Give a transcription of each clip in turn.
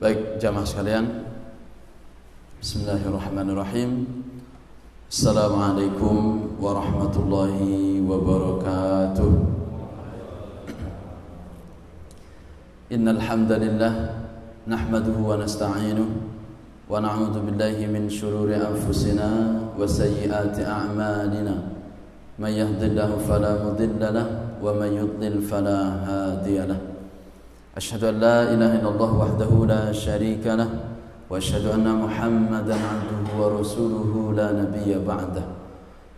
Baik jamaah sekalian, Bismillahirrahmanirrahim. Assalamualaikum warahmatullahi wabarakatuh. Innal hamdalillah nahmaduhu wa nasta'inuhu wa na'udzu billahi min shururi anfusina wa sayyiati a'malina. May yahdihillahu fala mudilla lahu wa may yudlil fala hadiya lahu. Asyhadu an la ilaha illallah wahdahu la syarika lah wa asyhadu anna Muhammadan 'abduhu wa rasuluhu la nabiyya ba'dah.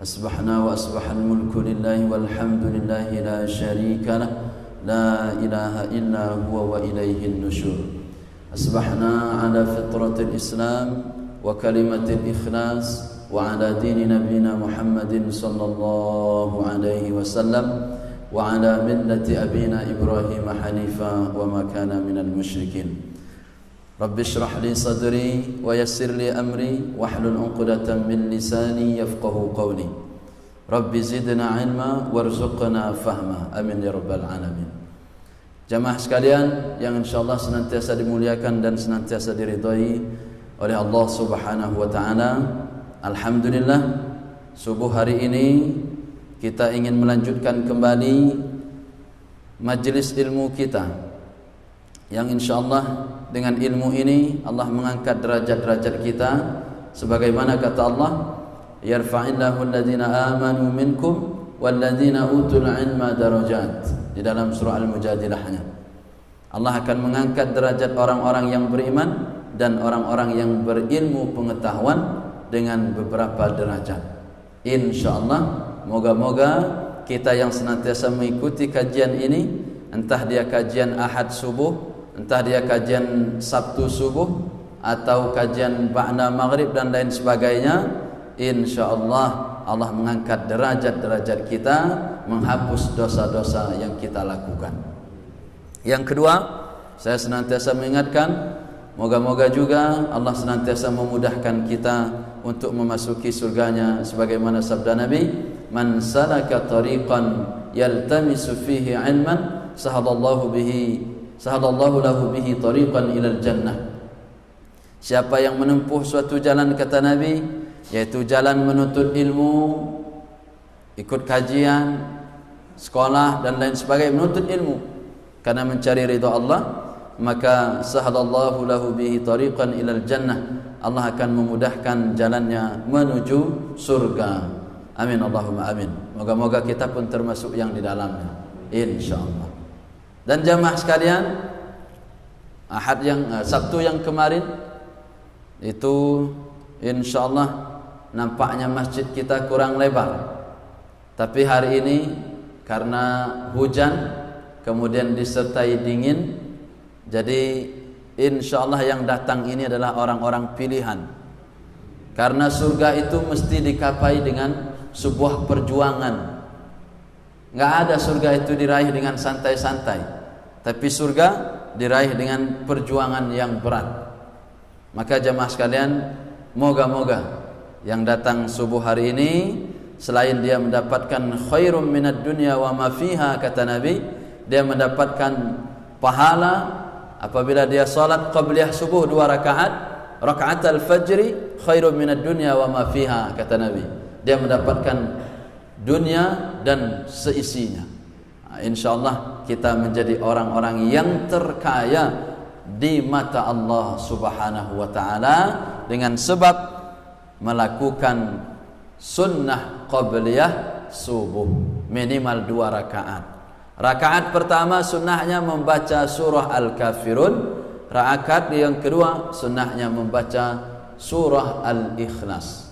Asbahna wa asbahal mulku lillahi walhamdulillahi la syarika lah la ilaha illa huwa wa ilaihin nusyur. Asbahna ala fitratil Islam wa kalimatil ikhlas wa ala dini nabiyina Muhammadin sallallahu alaihi wasallam wa ala millati abina Ibrahim hanifa wa ma kana minal musyrikin. Rabbi shrah li sadri wa yassir li amri wahlul 'uqdatam min lisani yafqahu qawli. Rabbi zidna ilma warzuqna fahma. Amin ya rabbal alamin. Jamaah sekalian yang insyaallah senantiasa dimuliakan dan senantiasa diridhai oleh Allah Subhanahu wa taala. Alhamdulillah, subuh hari ini kita ingin melanjutkan kembali majlis ilmu kita yang insyaallah dengan ilmu ini Allah mengangkat derajat-derajat kita sebagaimana kata Allah, yarfa'illahu alladhina amanu minkum walladhina utul ilma darajat, di dalam surah Al-Mujadilahnya. Allah akan mengangkat derajat orang-orang yang beriman dan orang-orang yang berilmu pengetahuan dengan beberapa derajat. Insyaallah, moga-moga kita yang senantiasa mengikuti kajian ini, entah dia kajian Ahad subuh, entah dia kajian Sabtu subuh, atau kajian ba'da maghrib dan lain sebagainya, insyaallah Allah mengangkat derajat-derajat kita, menghapus dosa-dosa yang kita lakukan. Yang kedua, saya senantiasa mengingatkan, moga-moga juga Allah senantiasa memudahkan kita untuk memasuki surganya sebagaimana sabda Nabi, man salaka tariqan yaltamisu fihi ilman sahadallahu lahu bihi tariqan ilal jannah. Siapa yang menempuh suatu jalan, kata Nabi, yaitu jalan menuntut ilmu, ikut kajian, sekolah dan lain sebagainya, menuntut ilmu karena mencari ridha Allah, maka sahadallahu lahu bihi tariqan ilal jannah, Allah akan memudahkan jalannya menuju surga. Amin Allahumma amin. Moga-moga kita pun termasuk yang di dalamnya, insyaallah. Dan jamaah sekalian, Sabtu yang kemarin itu insyaallah nampaknya masjid kita kurang lebar. Tapi hari ini karena hujan kemudian disertai dingin, jadi insyaallah yang datang ini adalah orang-orang pilihan. Karena surga itu mesti dikapai dengan sebuah perjuangan. Enggak ada surga itu diraih dengan santai-santai, tapi surga diraih dengan perjuangan yang berat. Maka jamaah sekalian, moga-moga yang datang subuh hari ini, selain dia mendapatkan khairum minad dunya wa ma fiha, kata Nabi, dia mendapatkan pahala apabila dia salat qabliyah subuh 2 rakaat, rakaat al-fajri khairum minad dunya wa ma fiha, kata Nabi. Dia mendapatkan dunia dan seisinya. Insyaallah kita menjadi orang-orang yang terkaya di mata Allah Subhanahu wa taala dengan sebab melakukan sunnah qabliyah subuh minimal 2 rakaat. Rakaat pertama sunnahnya membaca surah Al-Kafirun, rakaat yang kedua sunnahnya membaca surah Al-Ikhlas.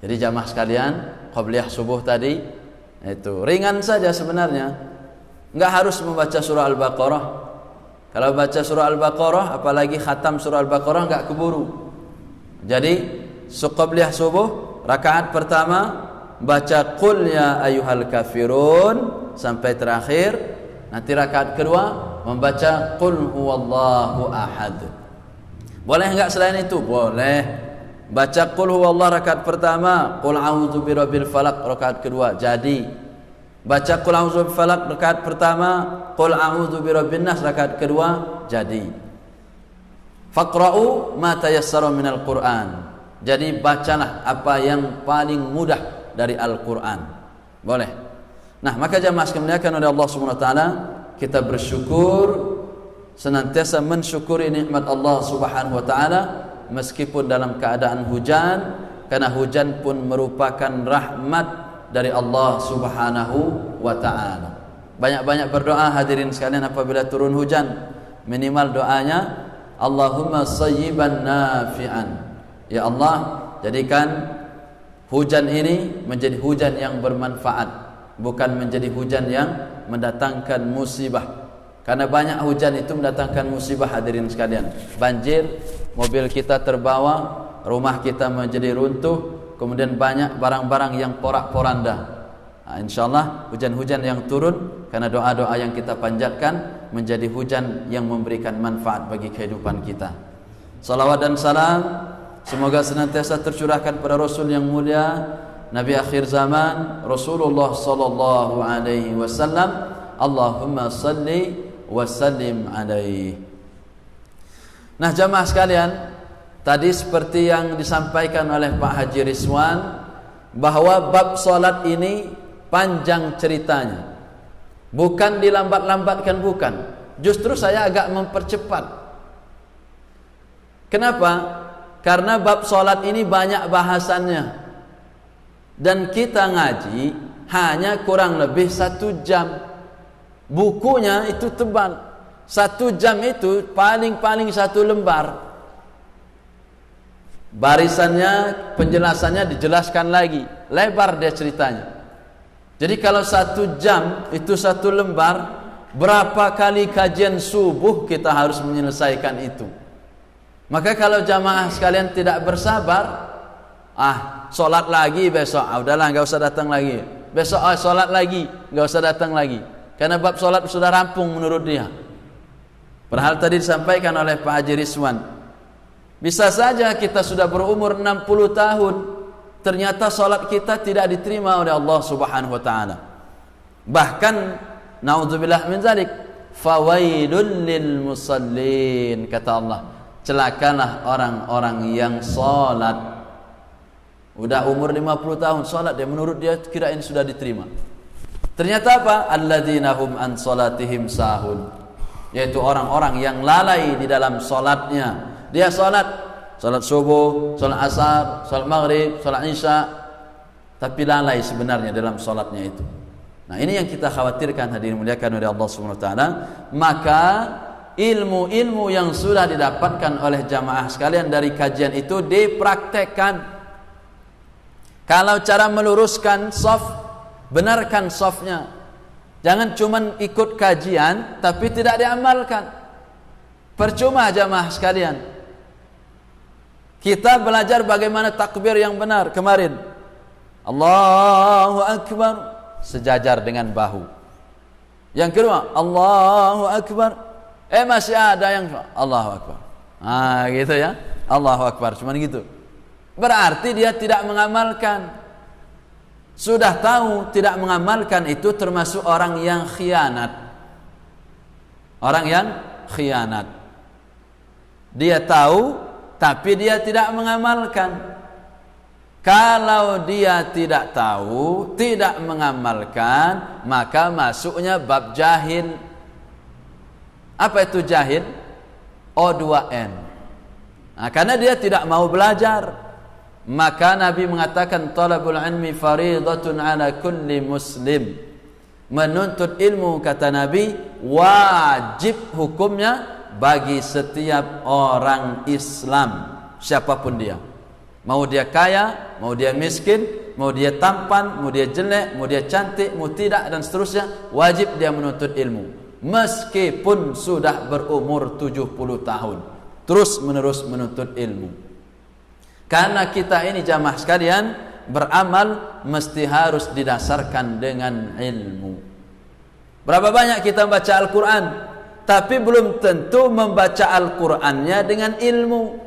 Jadi jamaah sekalian, qabliyah subuh tadi itu ringan saja sebenarnya, enggak harus membaca surah Al-Baqarah. Kalau baca surah Al-Baqarah, apalagi khatam surah Al-Baqarah, enggak keburu. Jadi qabliyah subuh, rakaat pertama baca qul ya ayyuhal kafirun sampai terakhir. Nanti rakaat kedua membaca qul huwallahu ahad. Boleh enggak selain itu? Boleh. Baca qul huwallahu rakaat pertama, qul a'udzu birabbil falaq rakaat kedua, jadi. Baca qul a'udzu birabbil falaq rakaat pertama, qul a'udzu birabbin nas rakaat kedua, jadi. Faqra'u ma tayassara minal Qur'an. Jadi bacalah apa yang paling mudah dari Al-Quran. Boleh. Nah, maka jamaah sekalian dimuliakan oleh Allah Subhanahu wa taala, kita bersyukur, senantiasa mensyukuri nikmat Allah Subhanahu wa taala meskipun dalam keadaan hujan, karena hujan pun merupakan rahmat dari Allah Subhanahu wa taala. Banyak-banyak berdoa hadirin sekalian apabila turun hujan. Minimal doanya Allahumma sayyiban nafi'an. Ya Allah, jadikan hujan ini menjadi hujan yang bermanfaat, bukan menjadi hujan yang mendatangkan musibah. Karena banyak hujan itu mendatangkan musibah hadirin sekalian. Banjir, mobil kita terbawa, rumah kita menjadi runtuh, kemudian banyak barang-barang yang porak-poranda. Nah, insyaallah hujan-hujan yang turun karena doa-doa yang kita panjatkan menjadi hujan yang memberikan manfaat bagi kehidupan kita. Salawat dan salam semoga senantiasa tercurahkan pada Rasul yang mulia, Nabi akhir zaman, Rasulullah sallallahu alaihi wasallam. Allahumma salli wa sallim alaihi. Nah, jamaah sekalian, tadi seperti yang disampaikan oleh Pak Haji Rizwan, bahwa bab salat ini panjang ceritanya. Bukan dilambat-lambatkan, bukan. Justru saya agak mempercepat. Kenapa? Karena bab salat ini banyak bahasannya. Dan kita ngaji hanya kurang lebih 1 jam. Bukunya itu tebal. 1 jam itu paling-paling 1 lembar. Barisannya, penjelasannya dijelaskan lagi. Lebar dia ceritanya. Jadi kalau 1 jam itu 1 lembar, berapa kali kajian subuh kita harus menyelesaikan itu? Maka kalau jamaah sekalian tidak bersabar, sholat lagi besok, udahlah nggak usah datang lagi. Besok sholat lagi, nggak usah datang lagi. Karena bab sholat sudah rampung menurut dia. Padahal tadi disampaikan oleh Pak Haji Rizwan, bisa saja kita sudah berumur 60 tahun, ternyata sholat kita tidak diterima oleh Allah Subhanahu wa taala. Bahkan naudzubillah min zalik, fawailul lil musallin, kata Allah, celakalah orang-orang yang sholat. Udah umur 50 tahun sholat, dia menurut dia kirain sudah diterima. Ternyata apa? Alladzina hum an sholatihim sahun, yaitu orang-orang yang lalai di dalam sholatnya. Dia sholat subuh, sholat asar, sholat maghrib, sholat isya, tapi lalai sebenarnya dalam sholatnya itu. Nah, ini yang kita khawatirkan hadirin muliakan oleh Allah Subhanahu wa taala. Maka ilmu-ilmu yang sudah didapatkan oleh jamaah sekalian dari kajian itu dipraktekkan. Kalau cara meluruskan shaf, benarkan shafnya. Jangan cuman ikut kajian tapi tidak diamalkan. Percuma jamaah sekalian. Kita belajar bagaimana takbir yang benar kemarin. Allahu Akbar, sejajar dengan bahu. Yang kedua, Allahu Akbar. Masih ada yang Allahu Akbar. Gitu ya. Allahu Akbar, cuman gitu. Berarti dia tidak mengamalkan. Sudah tahu tidak mengamalkan itu termasuk orang yang khianat. Orang yang khianat. Dia tahu tapi dia tidak mengamalkan. Kalau dia tidak tahu, tidak mengamalkan, maka masuknya bab jahil. Apa itu jahil? O2N. Nah, karena dia tidak mau belajar. Maka Nabi mengatakan talabul ilmi faridatun ala kulli muslim. Menuntut ilmu, kata Nabi, wajib hukumnya bagi setiap orang Islam, siapapun dia. Mau dia kaya, mau dia miskin, mau dia tampan, mau dia jelek, mau dia cantik, mau tidak, dan seterusnya, wajib dia menuntut ilmu. Meskipun sudah berumur 70 tahun, terus menerus menuntut ilmu. Karena kita ini jamaah sekalian, beramal mesti harus didasarkan dengan ilmu. Berapa banyak kita baca Al-Quran, tapi belum tentu membaca Al-Qurannya dengan ilmu.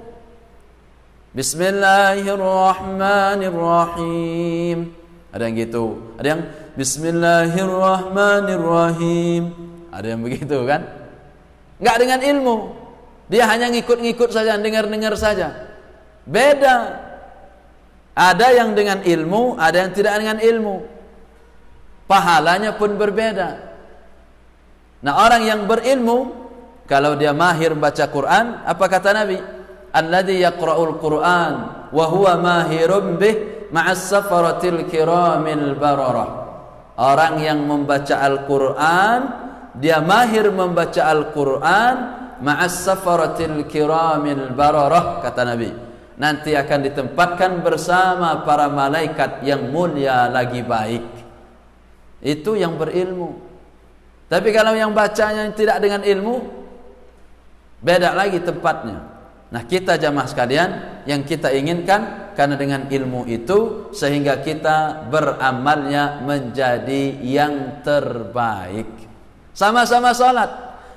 Bismillahirrahmanirrahim. Ada yang gitu. Ada yang Bismillahirrahmanirrahim. Ada yang begitu kan? Enggak dengan ilmu. Dia hanya ngikut-ngikut saja, dengar-dengar saja. Beda. Ada yang dengan ilmu, ada yang tidak dengan ilmu. Pahalanya pun berbeda. Nah, orang yang berilmu, kalau dia mahir membaca Quran, apa kata Nabi? Alladzi yaqra'ul Quran wa huwa mahirun bih ma'as safaratil kiramil bararah. Orang yang membaca Al-Quran, dia mahir membaca Al-Quran ma'as safaratil kiramil bararah, kata Nabi. Nanti akan ditempatkan bersama para malaikat yang mulia lagi baik. Itu yang berilmu. Tapi kalau yang bacanya tidak dengan ilmu, beda lagi tempatnya. Nah, kita jamaah sekalian, yang kita inginkan karena dengan ilmu itu sehingga kita beramalnya menjadi yang terbaik. Sama-sama sholat.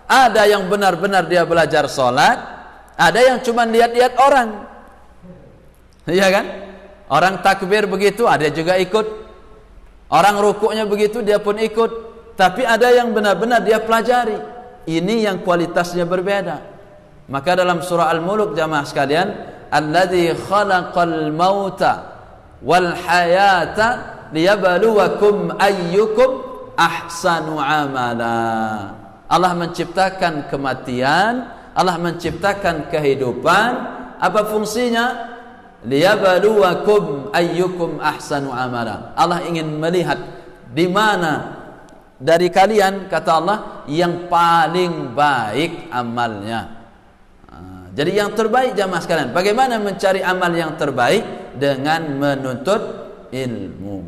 Ada yang benar-benar dia belajar sholat, ada yang cuma lihat-lihat orang. Iya kan? Orang takbir begitu, ada juga ikut. Orang rukuknya begitu, dia pun ikut. Tapi ada yang benar-benar dia pelajari. Ini yang kualitasnya berbeda. Maka dalam surah Al-Mulk jamaah sekalian, alladzi khalaqal mauta wal hayata liyabluwakum ayyukum ahsanu amala. Allah menciptakan kematian, Allah menciptakan kehidupan. Apa fungsinya? Liyabluwakum ayyukum ahsanu amala. Allah ingin melihat di mana dari kalian, kata Allah, yang paling baik amalnya. Jadi yang terbaik jamaah sekalian, bagaimana mencari amal yang terbaik? Dengan menuntut ilmu.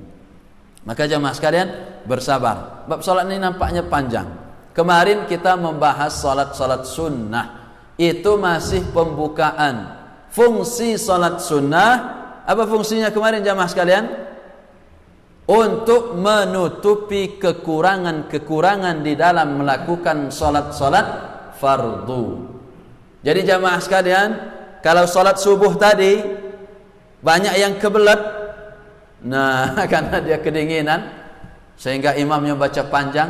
Maka jamaah sekalian, bersabar. Bab salat ini nampaknya panjang. Kemarin kita membahas salat-salat sunnah. Itu masih pembukaan. Fungsi salat sunnah, apa fungsinya kemarin jamaah sekalian? Untuk menutupi kekurangan-kekurangan di dalam melakukan salat-salat fardu. Jadi jamaah sekalian, kalau salat subuh tadi banyak yang kebelet, nah karena dia kedinginan sehingga imamnya baca panjang,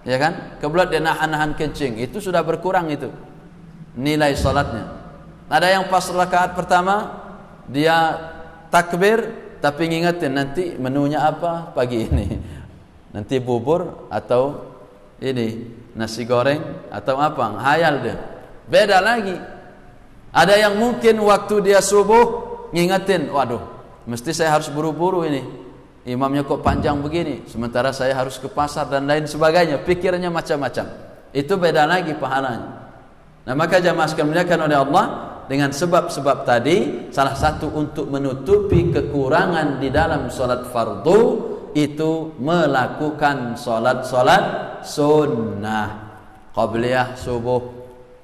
ya kan? Kebelet dia nahan-nahan kencing, itu sudah berkurang itu nilai salatnya. Ada yang pas rakaat pertama dia takbir tapi ngingetin nanti menunya apa pagi ini. Nanti bubur atau ini nasi goreng atau apa, hayal dia. Beda lagi. Ada yang mungkin waktu dia subuh ngingetin, waduh, mesti saya harus buru-buru ini. Imamnya kok panjang begini, sementara saya harus ke pasar dan lain sebagainya. Pikirannya macam-macam. Itu beda lagi pahalanya. Nah, maka jamaah sekalian dimuliakan oleh Allah, dengan sebab-sebab tadi, salah satu untuk menutupi kekurangan di dalam salat fardu itu melakukan salat-salat sunnah. Qabliyah subuh,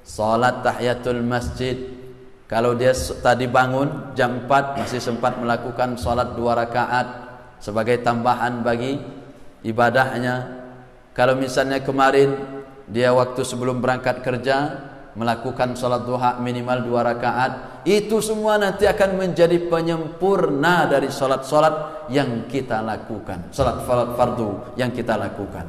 salat tahiyatul masjid. Kalau dia tadi bangun jam 4 masih sempat melakukan salat 2 rakaat sebagai tambahan bagi ibadahnya. Kalau misalnya kemarin dia waktu sebelum berangkat kerja melakukan salat duha minimal 2 rakaat, itu semua nanti akan menjadi penyempurna dari salat-salat yang kita lakukan, salat fardu yang kita lakukan.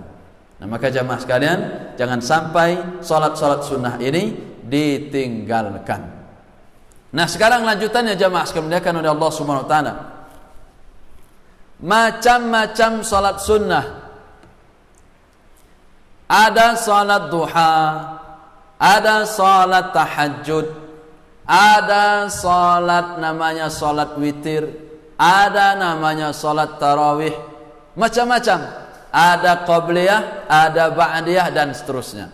Nah, maka jamaah sekalian, jangan sampai salat-salat sunnah ini ditinggalkan. Nah, sekarang lanjutannya jamaah sekalian dimuliakan oleh Allah Subhanahu wa taala. Macam-macam salat sunnah. Ada salat duha, ada salat tahajud, ada salat namanya salat witir, ada namanya salat tarawih, macam-macam. Ada qabliyah, ada ba'diyah dan seterusnya.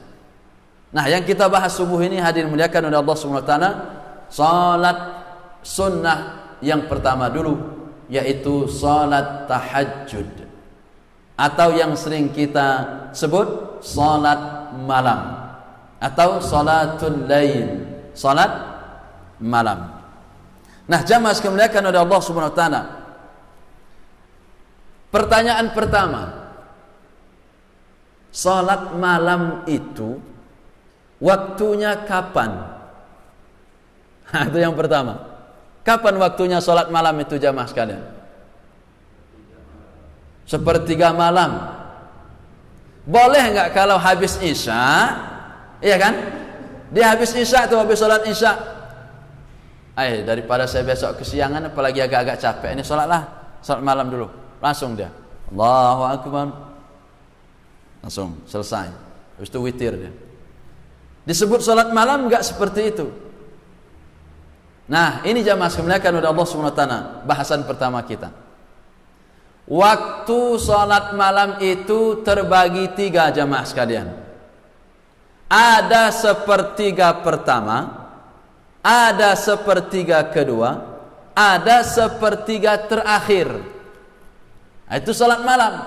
Nah, yang kita bahas subuh ini hadirin muliakan oleh Allah Subhanahu wa taala, salat sunnah yang pertama dulu, yaitu salat tahajud, atau yang sering kita sebut salat malam, atau salatul lail, salat malam. Nah, jamaah sekalian dimuliakan oleh Allah Subhanahu wa taala, pertanyaan pertama, salat malam itu waktunya kapan? Itu yang pertama. Kapan waktunya salat malam itu jamaah sekalian? Sepertiga malam. Boleh enggak kalau habis Isya? Iya kan? Dia habis isya tuh, habis sholat isya. Daripada saya besok kesiangan, apalagi agak-agak capek, ini sholat malam dulu. Langsung dia, Allahu Akbar, langsung selesai. Habis itu witir dia. Disebut sholat malam enggak seperti itu. Nah, ini jamaah sekalian oleh Allah Subhanahu wa taala, bahasan pertama kita. Waktu sholat malam itu terbagi 3 jamaah sekalian. Ada sepertiga pertama, ada sepertiga kedua, ada sepertiga terakhir. Nah, itu sholat malam.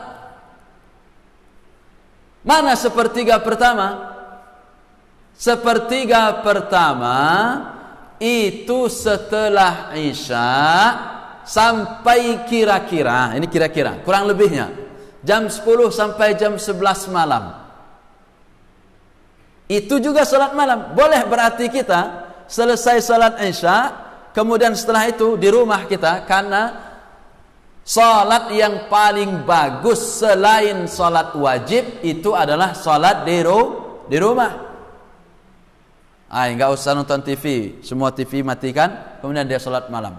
Mana sepertiga pertama? Sepertiga pertama itu setelah isya sampai kira-kira, ini kira-kira, kurang lebihnya jam 10 sampai jam 11 malam. Itu juga salat malam. Boleh berarti kita selesai salat isya, kemudian setelah itu di rumah kita, karena salat yang paling bagus selain salat wajib itu adalah salat di rumah. Enggak usah nonton TV, semua TV matikan, kemudian dia salat malam.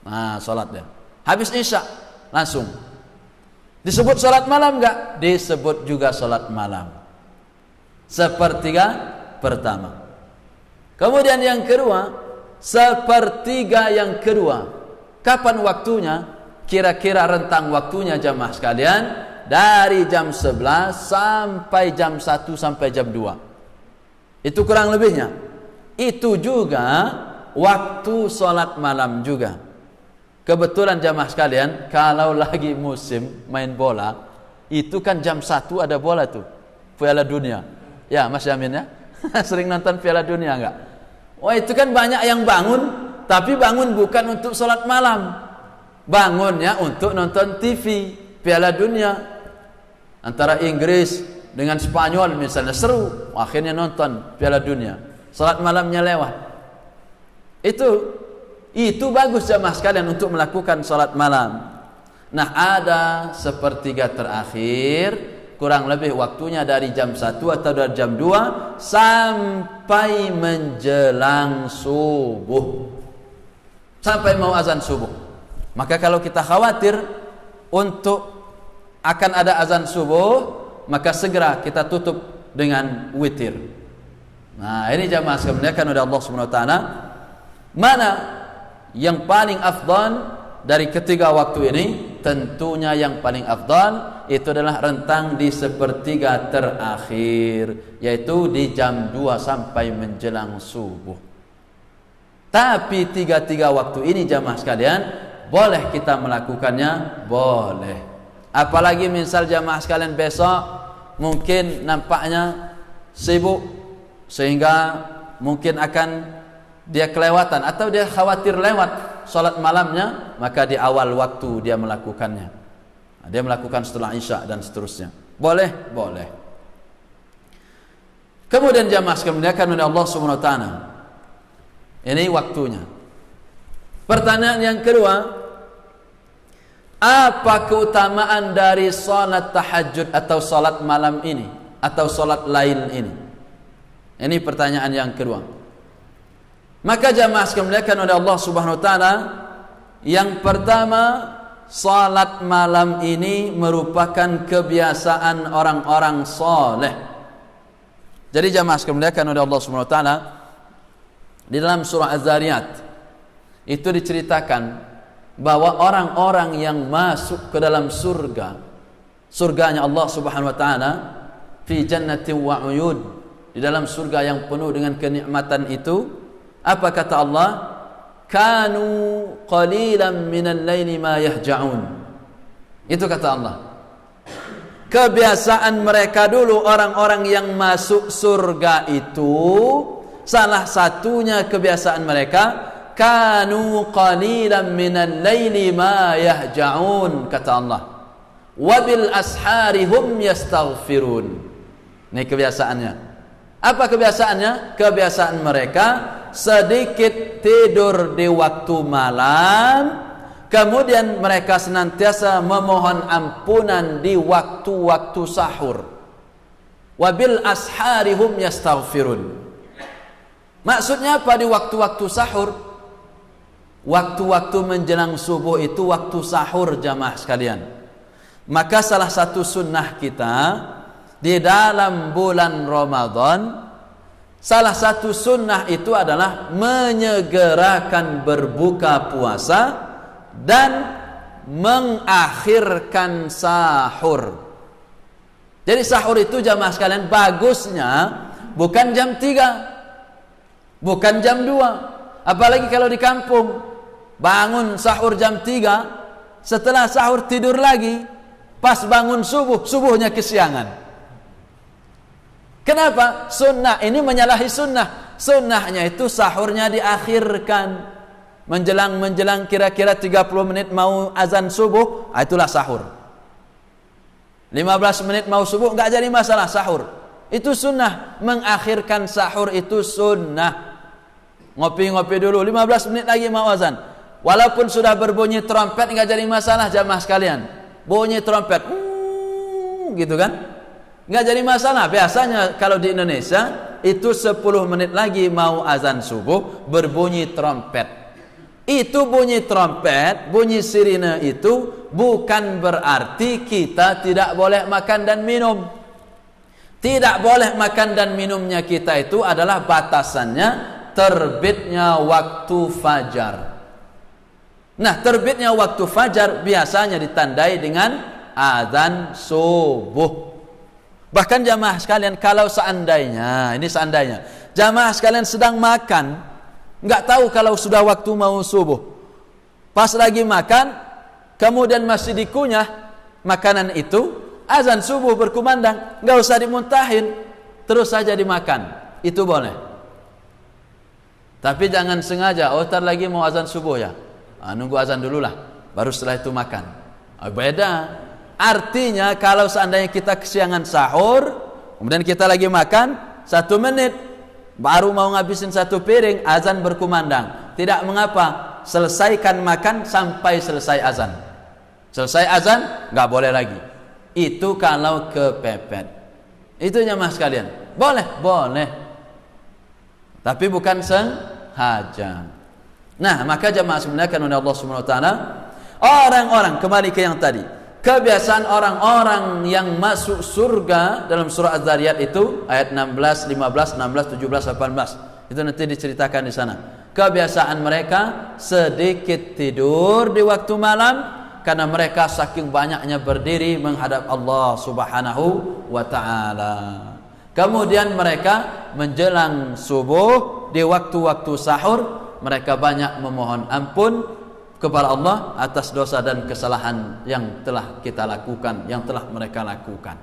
Nah, salat dia. Habis isya langsung. Disebut salat malam enggak? Disebut juga salat malam. Sepertiga pertama. Kemudian yang kedua, sepertiga yang kedua. Kapan waktunya? Kira-kira rentang waktunya jamaah sekalian dari jam 11 sampai jam 1 sampai jam 2. Itu kurang lebihnya. Itu juga waktu sholat malam juga. Kebetulan jamaah sekalian, kalau lagi musim main bola, itu kan jam 1 ada bola tuh, Piala Dunia. Ya Mas Yamin ya, sering nonton Piala Dunia enggak? Itu kan banyak yang bangun, tapi bangun bukan untuk sholat malam, bangunnya untuk nonton TV Piala Dunia antara Inggris dengan Spanyol misalnya, seru, akhirnya nonton Piala Dunia, salat malamnya lewat. Itu bagus jamaah sekalian untuk melakukan salat malam. Nah, ada sepertiga terakhir, kurang lebih waktunya dari jam 1 atau dari jam 2 sampai menjelang subuh, sampai mau azan subuh. Maka kalau kita khawatir untuk akan ada azan subuh, maka segera kita tutup dengan witir. Nah, ini jamaah sekalian oleh Allah Subhanahu wa taala, mana yang paling afdal dari ketiga waktu ini? Tentunya yang paling afdal itu adalah rentang di sepertiga terakhir, yaitu di jam 2 sampai menjelang subuh. Tapi tiga waktu ini jamaah sekalian, boleh kita melakukannya? Boleh. Apalagi misal jamaah sekalian besok mungkin nampaknya sibuk sehingga mungkin akan dia kelewatan atau dia khawatir lewat salat malamnya, maka di awal waktu dia melakukannya. Dia melakukan setelah isya dan seterusnya. Boleh. Kemudian jamaah sekalian oleh Allah Subhanahu wa taala, ini waktunya. Pertanyaan yang kedua, apa keutamaan dari salat tahajud atau salat malam ini atau salat lain ini? Ini pertanyaan yang kedua. Maka jamaah sekalian oleh Allah Subhanahu wa taala, yang pertama, salat malam ini merupakan kebiasaan orang-orang saleh. Jadi jamaah sekalian oleh Allah Subhanahu wa taala, di dalam surah Az-Zariyat itu diceritakan bahwa orang-orang yang masuk ke dalam surganya Allah Subhanahu wa taala, fi jannatin wa uyud, di dalam surga yang penuh dengan kenikmatan itu, apa kata Allah? Kanu qalilan minal laili ma yahja'un. Itu kata Allah. Kebiasaan mereka dulu orang-orang yang masuk surga itu, salah satunya kebiasaan mereka, kanu qalilan minal laili ma yahja'un, kata Allah. Wabil ashari hum yastaghfirun. Ini kebiasaannya. Apa kebiasaannya? Kebiasaan mereka sedikit tidur di waktu malam, kemudian mereka senantiasa memohon ampunan di waktu-waktu sahur. Wabil ashari hum yastaghfirun. Maksudnya apa di waktu-waktu sahur? Waktu-waktu menjelang subuh itu waktu sahur jamaah sekalian. Maka salah satu sunnah kita di dalam bulan Ramadan, salah satu sunnah itu adalah menyegerakan berbuka puasa dan mengakhirkan sahur. Jadi sahur itu jamaah sekalian bagusnya bukan jam 3, bukan jam 2. Apalagi kalau di kampung, bangun sahur jam 3, setelah sahur tidur lagi, pas bangun subuhnya kesiangan. Kenapa? Sunnah ini menyalahi sunnah. Sunnahnya itu sahurnya diakhirkan. Menjelang kira-kira 30 menit mau azan subuh, itulah sahur. 15 menit mau subuh, enggak jadi masalah sahur. Itu sunnah. Mengakhirkan sahur itu sunnah. Ngopi-ngopi dulu, 15 menit lagi mau azan. Walaupun sudah berbunyi trompet, enggak jadi masalah jamaah sekalian. Bunyi trompet, gitu kan? Enggak jadi masalah. Biasanya kalau di Indonesia itu 10 menit lagi mau azan subuh berbunyi trompet. Itu bunyi trompet, bunyi sirine itu bukan berarti kita tidak boleh makan dan minum. Tidak boleh makan dan minumnya kita itu adalah batasannya terbitnya waktu fajar. Nah, terbitnya waktu fajar biasanya ditandai dengan azan subuh. Bahkan jamaah sekalian, kalau seandainya, ini seandainya, jamaah sekalian sedang makan, nggak tahu kalau sudah waktu mau subuh, pas lagi makan, kemudian masih dikunyah makanan itu, azan subuh berkumandang, nggak usah dimuntahin, terus saja dimakan, itu boleh. Tapi jangan sengaja, ntar lagi mau azan subuh ya, nunggu azan dulu lah, baru setelah itu makan. Beda. Artinya kalau seandainya kita kesiangan sahur, kemudian kita lagi makan 1 menit, baru mau ngabisin 1 piring, azan berkumandang, tidak mengapa, selesaikan makan sampai selesai azan. Selesai azan nggak boleh lagi. Itu kalau kepepet. Itu jamaah sekalian, boleh, tapi bukan sengaja. Nah, maka jamaah sebenarnya oleh Allah Subhanahu Wa Taala, orang-orang, kembali ke yang tadi, kebiasaan orang-orang yang masuk surga dalam surah Az-Zariyat itu ayat 16, 15, 16, 17, 18. Itu nanti diceritakan di sana. Kebiasaan mereka sedikit tidur di waktu malam karena mereka saking banyaknya berdiri menghadap Allah Subhanahu wa taala. Kemudian mereka menjelang subuh di waktu-waktu sahur mereka banyak memohon ampun kepada Allah atas dosa dan kesalahan yang telah kita lakukan, yang telah mereka lakukan.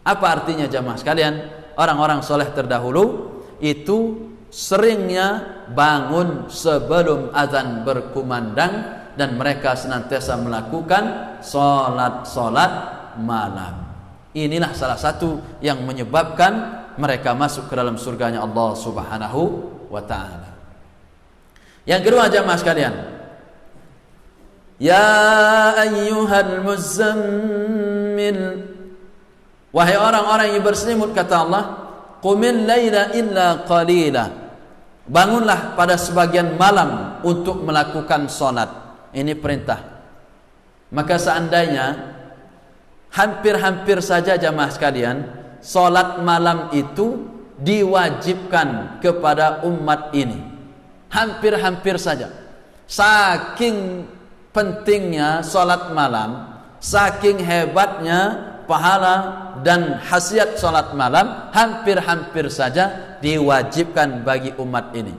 Apa artinya jamaah sekalian? Orang-orang soleh terdahulu itu seringnya bangun sebelum azan berkumandang dan mereka senantiasa melakukan solat malam. Inilah salah satu yang menyebabkan mereka masuk ke dalam surganya Allah Subhanahu wa taala. Yang kedua jamaah sekalian, ya ayyuhal muzammil, wahai orang-orang yang berselimut, kata Allah, qumil laila illa qalila, bangunlah pada sebagian malam untuk melakukan salat. Ini perintah. Maka seandainya hampir-hampir saja jamaah sekalian, salat malam itu diwajibkan kepada umat ini. Hampir-hampir saja. Saking pentingnya salat malam, saking hebatnya pahala dan khasiat salat malam, hampir-hampir saja diwajibkan bagi umat ini.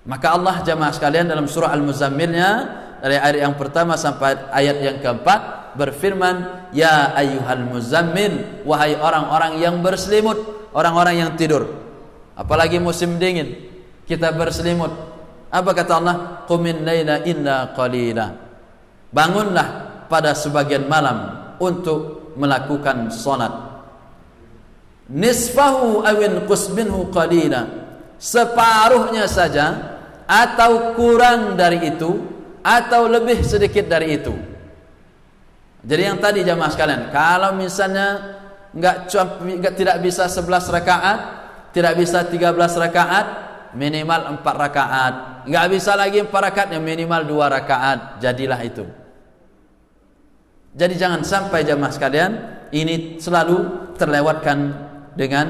Maka Allah jamaah sekalian dalam surah Al-Muzammilnya dari ayat yang pertama sampai ayat yang keempat berfirman, ya ayyuhal muzammil, wahai orang-orang yang berselimut, orang-orang yang tidur. Apalagi musim dingin, kita berselimut. Apa kata Allah? Qumil laila illa qalila, bangunlah pada sebagian malam untuk melakukan salat. Nisfahu awin qus minhu qalila, separuhnya saja atau kurang dari itu atau lebih sedikit dari itu. Jadi yang tadi jamaah sekalian, kalau misalnya tidak bisa 11 rakaat, Tidak bisa 13 rakaat, minimal 4 rakaat. Enggak bisa lagi 4 rakaat, yang minimal 2 rakaat. Jadilah itu. Jadi jangan sampai jamaah sekalian ini selalu terlewatkan dengan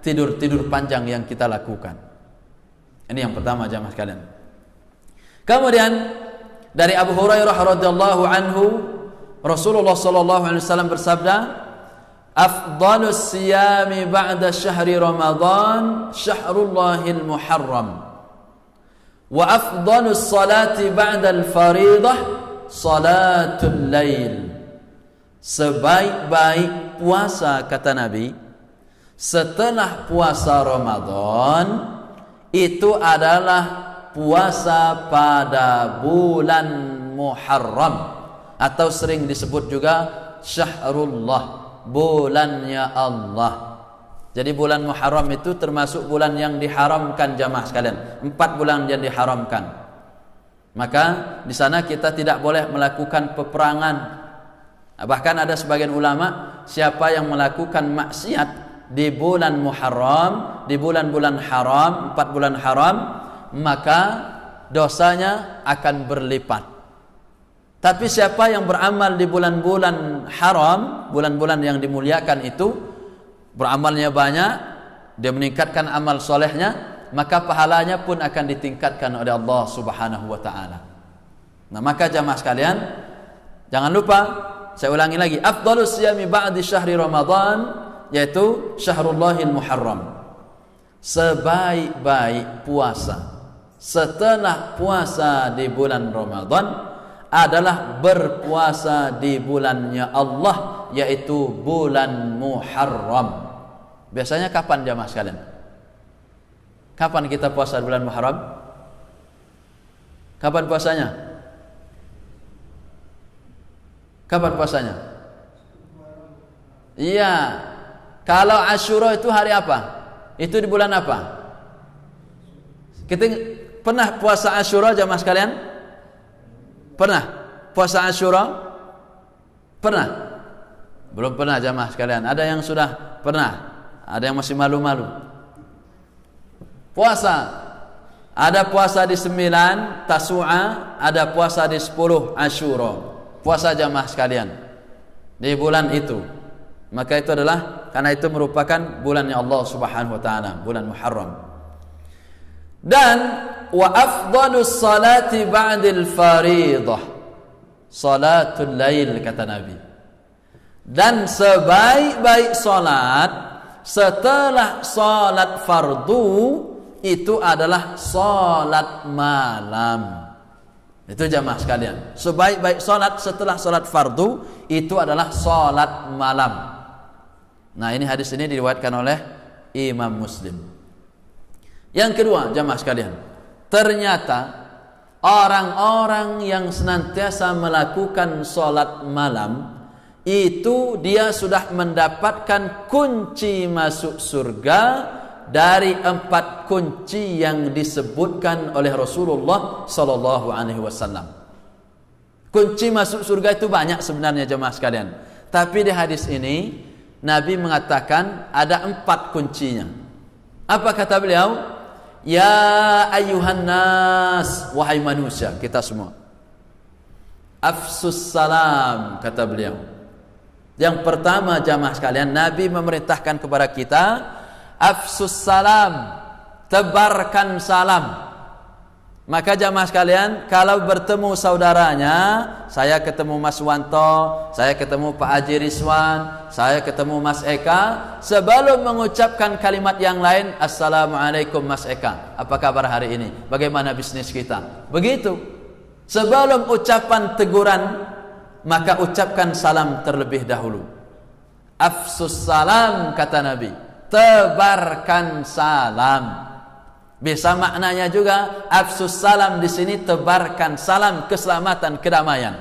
tidur-tidur panjang yang kita lakukan. Ini yang pertama jamaah sekalian. Kemudian dari Abu Hurairah radhiyallahu anhu, Rasulullah sallallahu alaihi wasallam bersabda, "Afdhalus siyami ba'da syahri Ramadan syahrullahil muharram. Wa afdhalus salati ba'da al-fariḍah salatul lail." Sebaik-baik puasa, kata Nabi, setelah puasa Ramadan itu adalah puasa pada bulan Muharram, atau sering disebut juga Syahrullah, bulannya Allah. Jadi bulan Muharram itu termasuk bulan yang diharamkan jamaah sekalian. 4 bulan yang diharamkan. Maka di sana kita tidak boleh melakukan peperangan. Bahkan ada sebagian ulama, siapa yang melakukan maksiat di bulan Muharram, di bulan-bulan haram, 4 bulan haram, maka dosanya akan berlipat. Tapi siapa yang beramal di bulan-bulan haram, bulan-bulan yang dimuliakan itu, beramalnya banyak, dia meningkatkan amal solehnya, maka pahalanya pun akan ditingkatkan oleh Allah Subhanahu wa ta'ala. Nah, maka jamaah sekalian, jangan lupa, saya ulangi lagi, afdhalus siyami ba'di syahri Ramadan, yaitu Syahrullahil Muharram. Sebaik-baik puasa setelah puasa di bulan Ramadan adalah berpuasa di bulannya Allah, yaitu bulan Muharram. Biasanya kapan jamaah sekalian? Kapan kita puasa di bulan Muharram? Kapan puasanya? Kapan puasanya? Iya. Kalau Asyura itu hari apa? Itu di bulan apa? Kita pernah puasa Asyura jamaah sekalian? Pernah puasa Asyura? Pernah? Belum pernah jamaah sekalian. Ada yang sudah pernah, ada yang masih malu-malu. Puasa, ada puasa di 9 Tasu'a, ada puasa di 10 Asyura. Puasa jamaah sekalian di bulan itu. Maka itu adalah, karena itu merupakan bulannya Allah Subhanahu wa ta'ala, bulan Muharram. Dan wa afdhalus salati ba'dil fariḍah salatul lail, kata Nabi. Dan sebaik-baik salat setelah salat fardu itu adalah salat malam. Itu jamaah sekalian, sebaik-baik salat setelah salat fardu itu adalah salat malam. Nah, ini hadis ini diriwayatkan oleh Imam Muslim. Yang kedua jamaah sekalian, ternyata orang-orang yang senantiasa melakukan salat malam itu dia sudah mendapatkan kunci masuk surga dari 4 kunci yang disebutkan oleh Rasulullah sallallahu alaihi wasallam. Kunci masuk surga itu banyak sebenarnya jemaah sekalian. Tapi di hadis ini Nabi mengatakan ada 4 kuncinya. Apa kata beliau? Ya ayyuhan nas, wahai manusia, kita semua. Afsus salam, kata beliau. Yang pertama jemaah sekalian, Nabi memerintahkan kepada kita afsus salam, tebarkan salam. Maka jamaah sekalian, kalau bertemu saudaranya, saya ketemu Mas Wanto, saya ketemu Pak Haji Rizwan, saya ketemu Mas Eka, sebelum mengucapkan kalimat yang lain, Assalamualaikum Mas Eka, apa kabar hari ini? Bagaimana bisnis kita? Begitu. Sebelum ucapan teguran, maka ucapkan salam terlebih dahulu. Afsus salam, kata Nabi, tebarkan salam. Bisa maknanya juga afsus salam di sini, tebarkan salam keselamatan, kedamaian.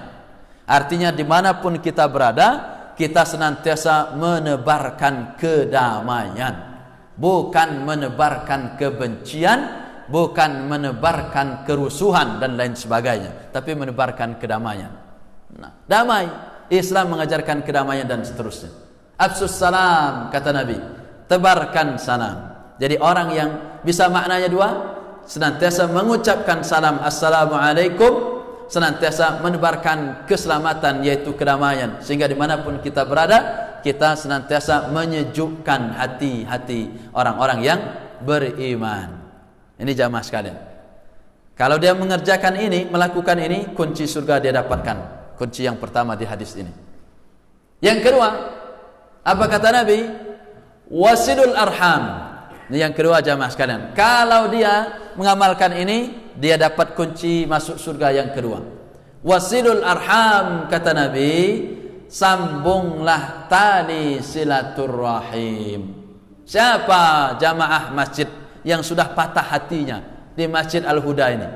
Artinya dimanapun kita berada, kita senantiasa menebarkan kedamaian, bukan menebarkan kebencian, bukan menebarkan kerusuhan dan lain sebagainya, tapi menebarkan kedamaian. Nah, damai, Islam mengajarkan kedamaian dan seterusnya. Afsus salam, kata Nabi, tebarkan salam. Jadi orang yang bisa maknanya dua, senantiasa mengucapkan salam assalamualaikum, senantiasa menebarkan keselamatan yaitu kedamaian, sehingga dimanapun kita berada kita senantiasa menyejukkan hati-hati orang-orang yang beriman. Ini jamaah sekalian, kalau dia mengerjakan ini, melakukan ini, kunci surga dia dapatkan. Kunci yang pertama di hadis ini. Yang kedua, apa kata Nabi? Wasilul arham. Ini yang kedua jamaah sekalian, kalau dia mengamalkan ini, dia dapat kunci masuk surga yang kedua. Wasilul arham, kata Nabi, sambunglah tali silaturrahim. Siapa jamaah masjid yang sudah patah hatinya di Masjid Al-Huda ini?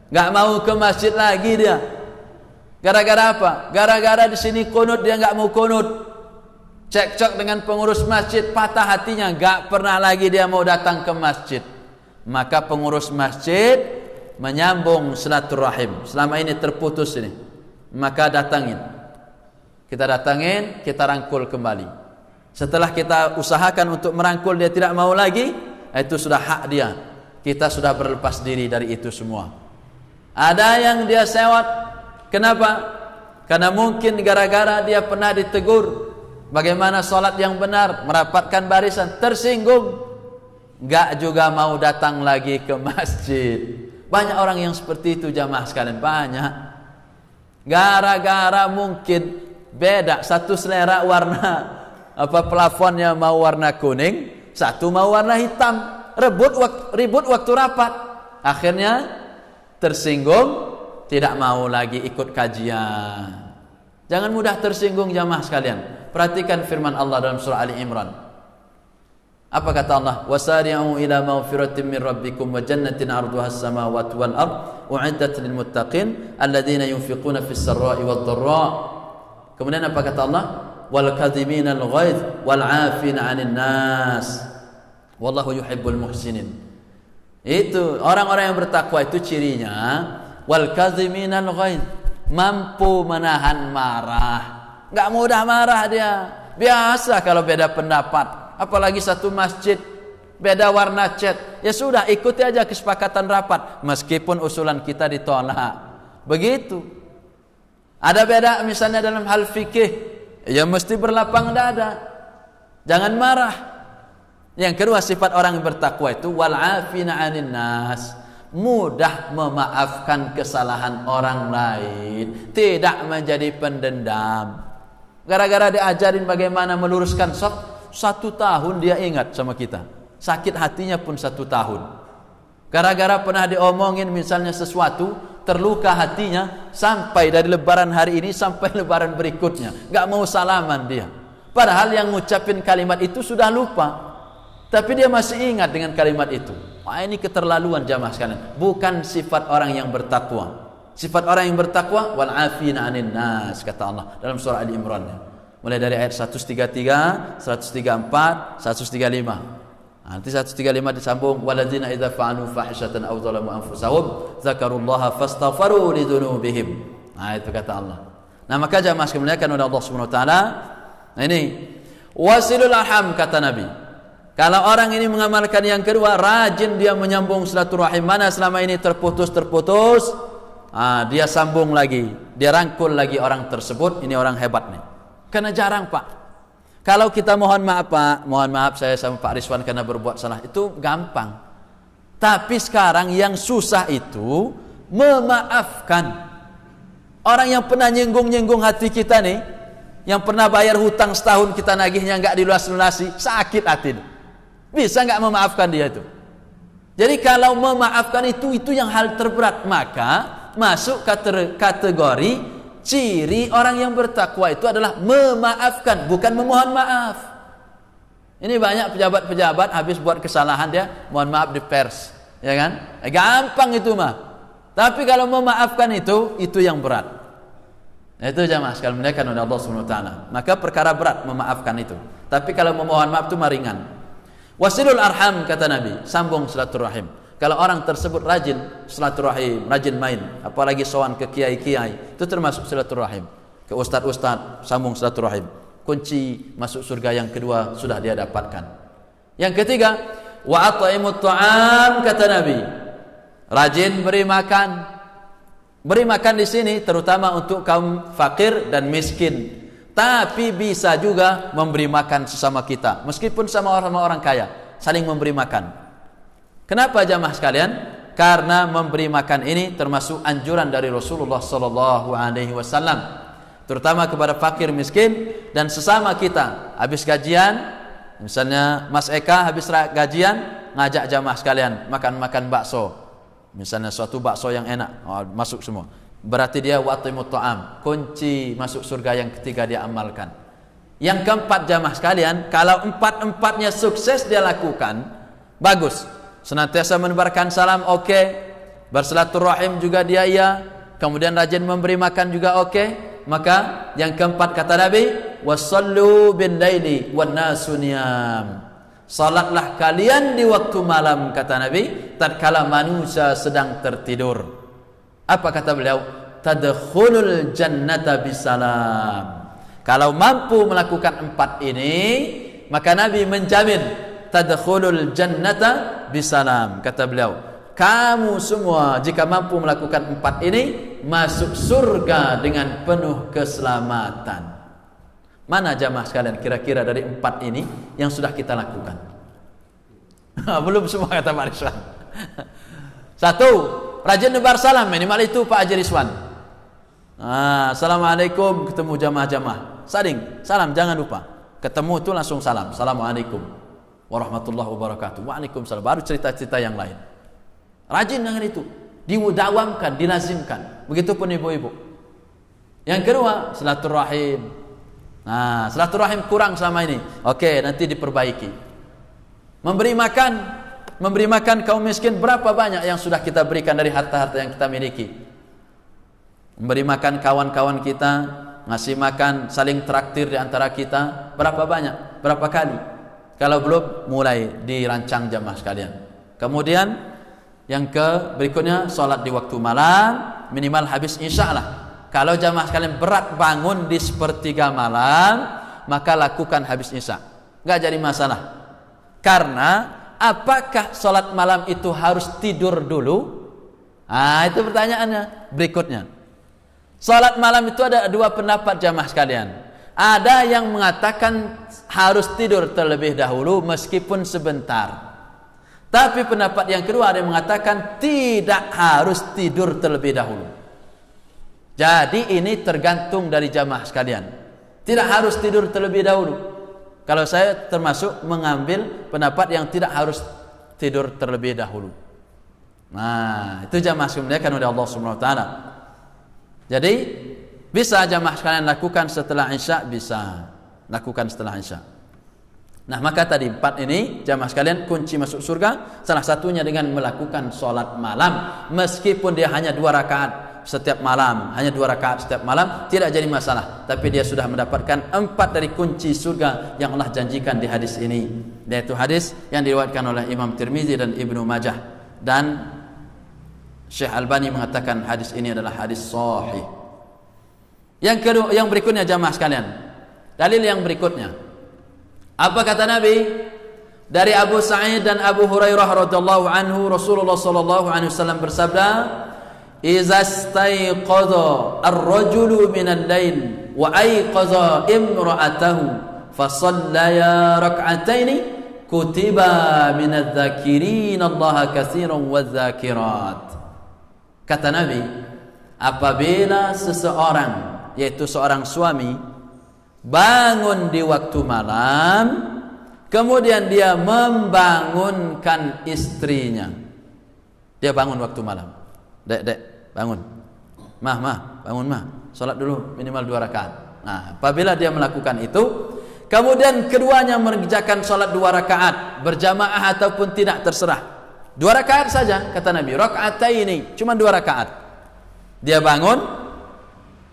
Gak mau ke masjid lagi dia. Gara-gara apa? Gara-gara di sini kunut, dia gak mau kunut. Cekcok dengan pengurus masjid, patah hatinya, gak pernah lagi dia mau datang ke masjid. Maka pengurus masjid menyambung silaturahim. Selama ini terputus ini, maka datangin. Kita datangin, kita rangkul kembali. Setelah kita usahakan untuk merangkul, dia tidak mau lagi, itu sudah hak dia. Kita sudah berlepas diri dari itu semua. Ada yang dia sewot. Kenapa? Karena mungkin gara-gara dia pernah ditegur bagaimana sholat yang benar, merapatkan barisan, tersinggung, gak juga mau datang lagi ke masjid. Banyak orang yang seperti itu jamaah sekalian, banyak. Gara-gara mungkin beda, satu selera warna plafonnya mau warna kuning, satu mau warna hitam, ribut waktu rapat, akhirnya tersinggung, tidak mau lagi ikut kajian. Jangan mudah tersinggung jamaah sekalian. Perhatikan firman Allah dalam surah Ali Imran. Apa kata Allah? Wasari'u ila maghfiratin min rabbikum wa jannatin 'arduha as-samawati wal ard u'iddat lil muttaqin alladziina yunfiquna fis sarra'i wad dharra. Kemudian apa kata Allah? Wal kadhimina al ghaidh wal 'afina 'anil nas wallahu yuhibbul muhsinin. Itu orang-orang yang bertakwa, itu cirinya wal kadhimina al ghaidh, mampu menahan marah. Enggak mudah marah dia. Biasa kalau beda pendapat, apalagi satu masjid, beda warna cat, ya sudah ikuti aja kesepakatan rapat meskipun usulan kita ditolak. Begitu. Ada beda misalnya dalam hal fikih, ya mesti berlapang dada. Jangan marah. Yang kedua, sifat orang yang bertakwa itu wal afina 'anil nas, mudah memaafkan kesalahan orang lain, tidak menjadi pendendam. Gara-gara diajarin bagaimana meluruskan saf, 1 tahun dia ingat sama kita. Sakit hatinya pun 1 tahun. Gara-gara pernah diomongin misalnya sesuatu, terluka hatinya sampai dari lebaran hari ini sampai lebaran berikutnya. Gak mau salaman dia. Padahal yang ngucapin kalimat itu sudah lupa, tapi dia masih ingat dengan kalimat itu. Wah, ini keterlaluan jamaah sekalian. Bukan sifat orang yang bertakwa. Sifat orang yang bertakwa wal afina 'anil nas, kata Allah dalam surah Ali Imran. Mulai dari ayat 133, 134, 135. Nanti 135 disambung waladzina idza fa'alu fahishatan aw zalamu anfusahum dzakarullaha fastaghfaru lidzunubihim. Nah, itu kata Allah. Nah, maka jamaah sekalian oleh Allah Subhanahu wa taala. Nah, ini wasilul arham, kata Nabi. Kalau orang ini mengamalkan yang kedua, rajin dia menyambung silaturahim, mana selama ini terputus, dia sambung lagi, dia rangkul lagi orang tersebut. Ini orang hebat nih. Karena jarang Pak, kalau kita mohon maaf Pak, mohon maaf saya sama Pak Rizwan karena berbuat salah, itu gampang. Tapi sekarang yang susah itu memaafkan. Orang yang pernah nyinggung hati kita nih, yang pernah bayar hutang setahun kita nagihnya nggak dilunas-lunasi, sakit hati. Bisa nggak memaafkan dia itu? Jadi kalau memaafkan itu yang hal terberat, maka masuk kategori ciri orang yang bertakwa itu adalah memaafkan, bukan memohon maaf. Ini banyak pejabat-pejabat habis buat kesalahan dia mohon maaf di pers, ya kan? Gampang itu mah. Tapi kalau memaafkan itu yang berat. Itu jamaah sekalian dimuliakan oleh Allah Subhanahu wa taala. Maka perkara berat memaafkan itu. Tapi kalau memohon maaf itu ringan. Wasilul arham, kata Nabi, sambung silaturahim. Kalau orang tersebut rajin silaturahim, rajin main, apalagi sowan ke kiai-kiai, itu termasuk silaturahim. Ke ustaz-ustaz, sambung silaturahim. Kunci masuk surga yang kedua sudah dia dapatkan. Yang ketiga, Wa at'imut ta'am, kata Nabi. Rajin beri makan. Beri makan di sini terutama untuk kaum fakir dan miskin. Tapi bisa juga memberi makan sesama kita, meskipun sama orang kaya, saling memberi makan. Kenapa jamaah sekalian? Karena memberi makan ini termasuk anjuran dari Rasulullah sallallahu alaihi wasallam, terutama kepada fakir miskin dan sesama kita. Habis gajian, misalnya Mas Eka habis gajian ngajak jamaah sekalian makan-makan bakso. Misalnya suatu bakso yang enak, masuk semua. Berarti dia watimut ta'am, kunci masuk surga yang ketiga dia amalkan. Yang keempat jamaah sekalian, kalau empat-empatnya sukses dia lakukan, bagus. Senantiasa menebarkan salam, oke. Bersilaturahim juga dia iya. Kemudian rajin memberi makan juga oke. Maka yang keempat kata Nabi, wasallu bin laili wan nasu niyam. Salatlah kalian di waktu malam, kata Nabi, tatkala manusia sedang tertidur. Apa kata beliau? Tadkhulul jannata bisalam. Kalau mampu melakukan empat ini, maka Nabi menjamin tadkhulul jannata bisalam. Kata beliau, kamu semua jika mampu melakukan empat ini, masuk surga dengan penuh keselamatan. Mana jamaah sekalian kira-kira dari empat ini yang sudah kita lakukan? Belum semua, kata Pak Rizwan. Satu, rajin nebar salam, minimal itu Pak Haji Rizwan. Assalamualaikum, ketemu jamaah-jamaah, saling salam, jangan lupa. Ketemu itu langsung salam, assalamualaikum warahmatullahi wabarakatuh, waalaikumsalam. Baru cerita-cerita yang lain. Rajin dengan itu, dimudawamkan, dilazimkan. Begitupun ibu-ibu. Yang kedua, silaturahim. Silaturahim kurang selama ini, oke, nanti diperbaiki. Memberi makan kaum miskin, berapa banyak yang sudah kita berikan dari harta-harta yang kita miliki. Memberi makan kawan-kawan kita, ngasih makan, saling traktir di antara kita, berapa banyak, berapa kali. Kalau belum, mulai dirancang jamaah sekalian. Kemudian yang berikutnya, sholat di waktu malam, minimal habis isya lah. Kalau jamaah sekalian berat bangun di sepertiga malam, maka lakukan habis isya, nggak jadi masalah. Karena apakah sholat malam itu harus tidur dulu? Itu pertanyaannya berikutnya. Sholat malam itu ada dua pendapat jamaah sekalian. Ada yang mengatakan harus tidur terlebih dahulu meskipun sebentar. Tapi pendapat yang kedua ada yang mengatakan tidak harus tidur terlebih dahulu. Jadi ini tergantung dari jamaah sekalian. Tidak harus tidur terlebih dahulu. Kalau saya termasuk mengambil pendapat yang tidak harus tidur terlebih dahulu. Itu jamaah sekalian kan oleh Allah Subhanahu wa taala. Jadi bisa jamaah sekalian lakukan setelah Isya, bisa lakukan setelah Isya. Maka tadi empat ini jamaah sekalian kunci masuk surga, salah satunya dengan melakukan sholat malam, meskipun dia hanya 2 rakaat setiap malam, hanya 2 rakaat setiap malam, tidak jadi masalah. Tapi dia sudah mendapatkan 4 dari kunci surga yang Allah janjikan di hadis ini, yaitu hadis yang diriwayatkan oleh Imam Tirmizi dan Ibnu Majah, dan Syekh Albani mengatakan hadis ini adalah hadis sahih. Yang kedua, yang berikutnya jamaah sekalian, dalil yang berikutnya, apa kata Nabi? Dari Abu Sa'id dan Abu Hurairah radhiyallahu anhu, Rasulullah sallallahu alaihi wasallam bersabda, "Idza istayqadha ar-rajulu min al-lail wa ayqadha imra'atahu fa shallaya rak'ataini kutiba min adh-dhakirin Allah katsiran wadh-dhakirat." Kata Nabi, apabila seseorang, yaitu seorang suami, bangun di waktu malam, kemudian dia membangunkan istrinya. Dia bangun waktu malam. Dek, bangun. Bangun salat dulu minimal 2 rakaat. Apabila dia melakukan itu, kemudian keduanya mengerjakan salat 2 rakaat berjamaah ataupun tidak, terserah. 2 rakaat saja kata Nabi, raka'ataini, cuma 2 rakaat. Dia bangun,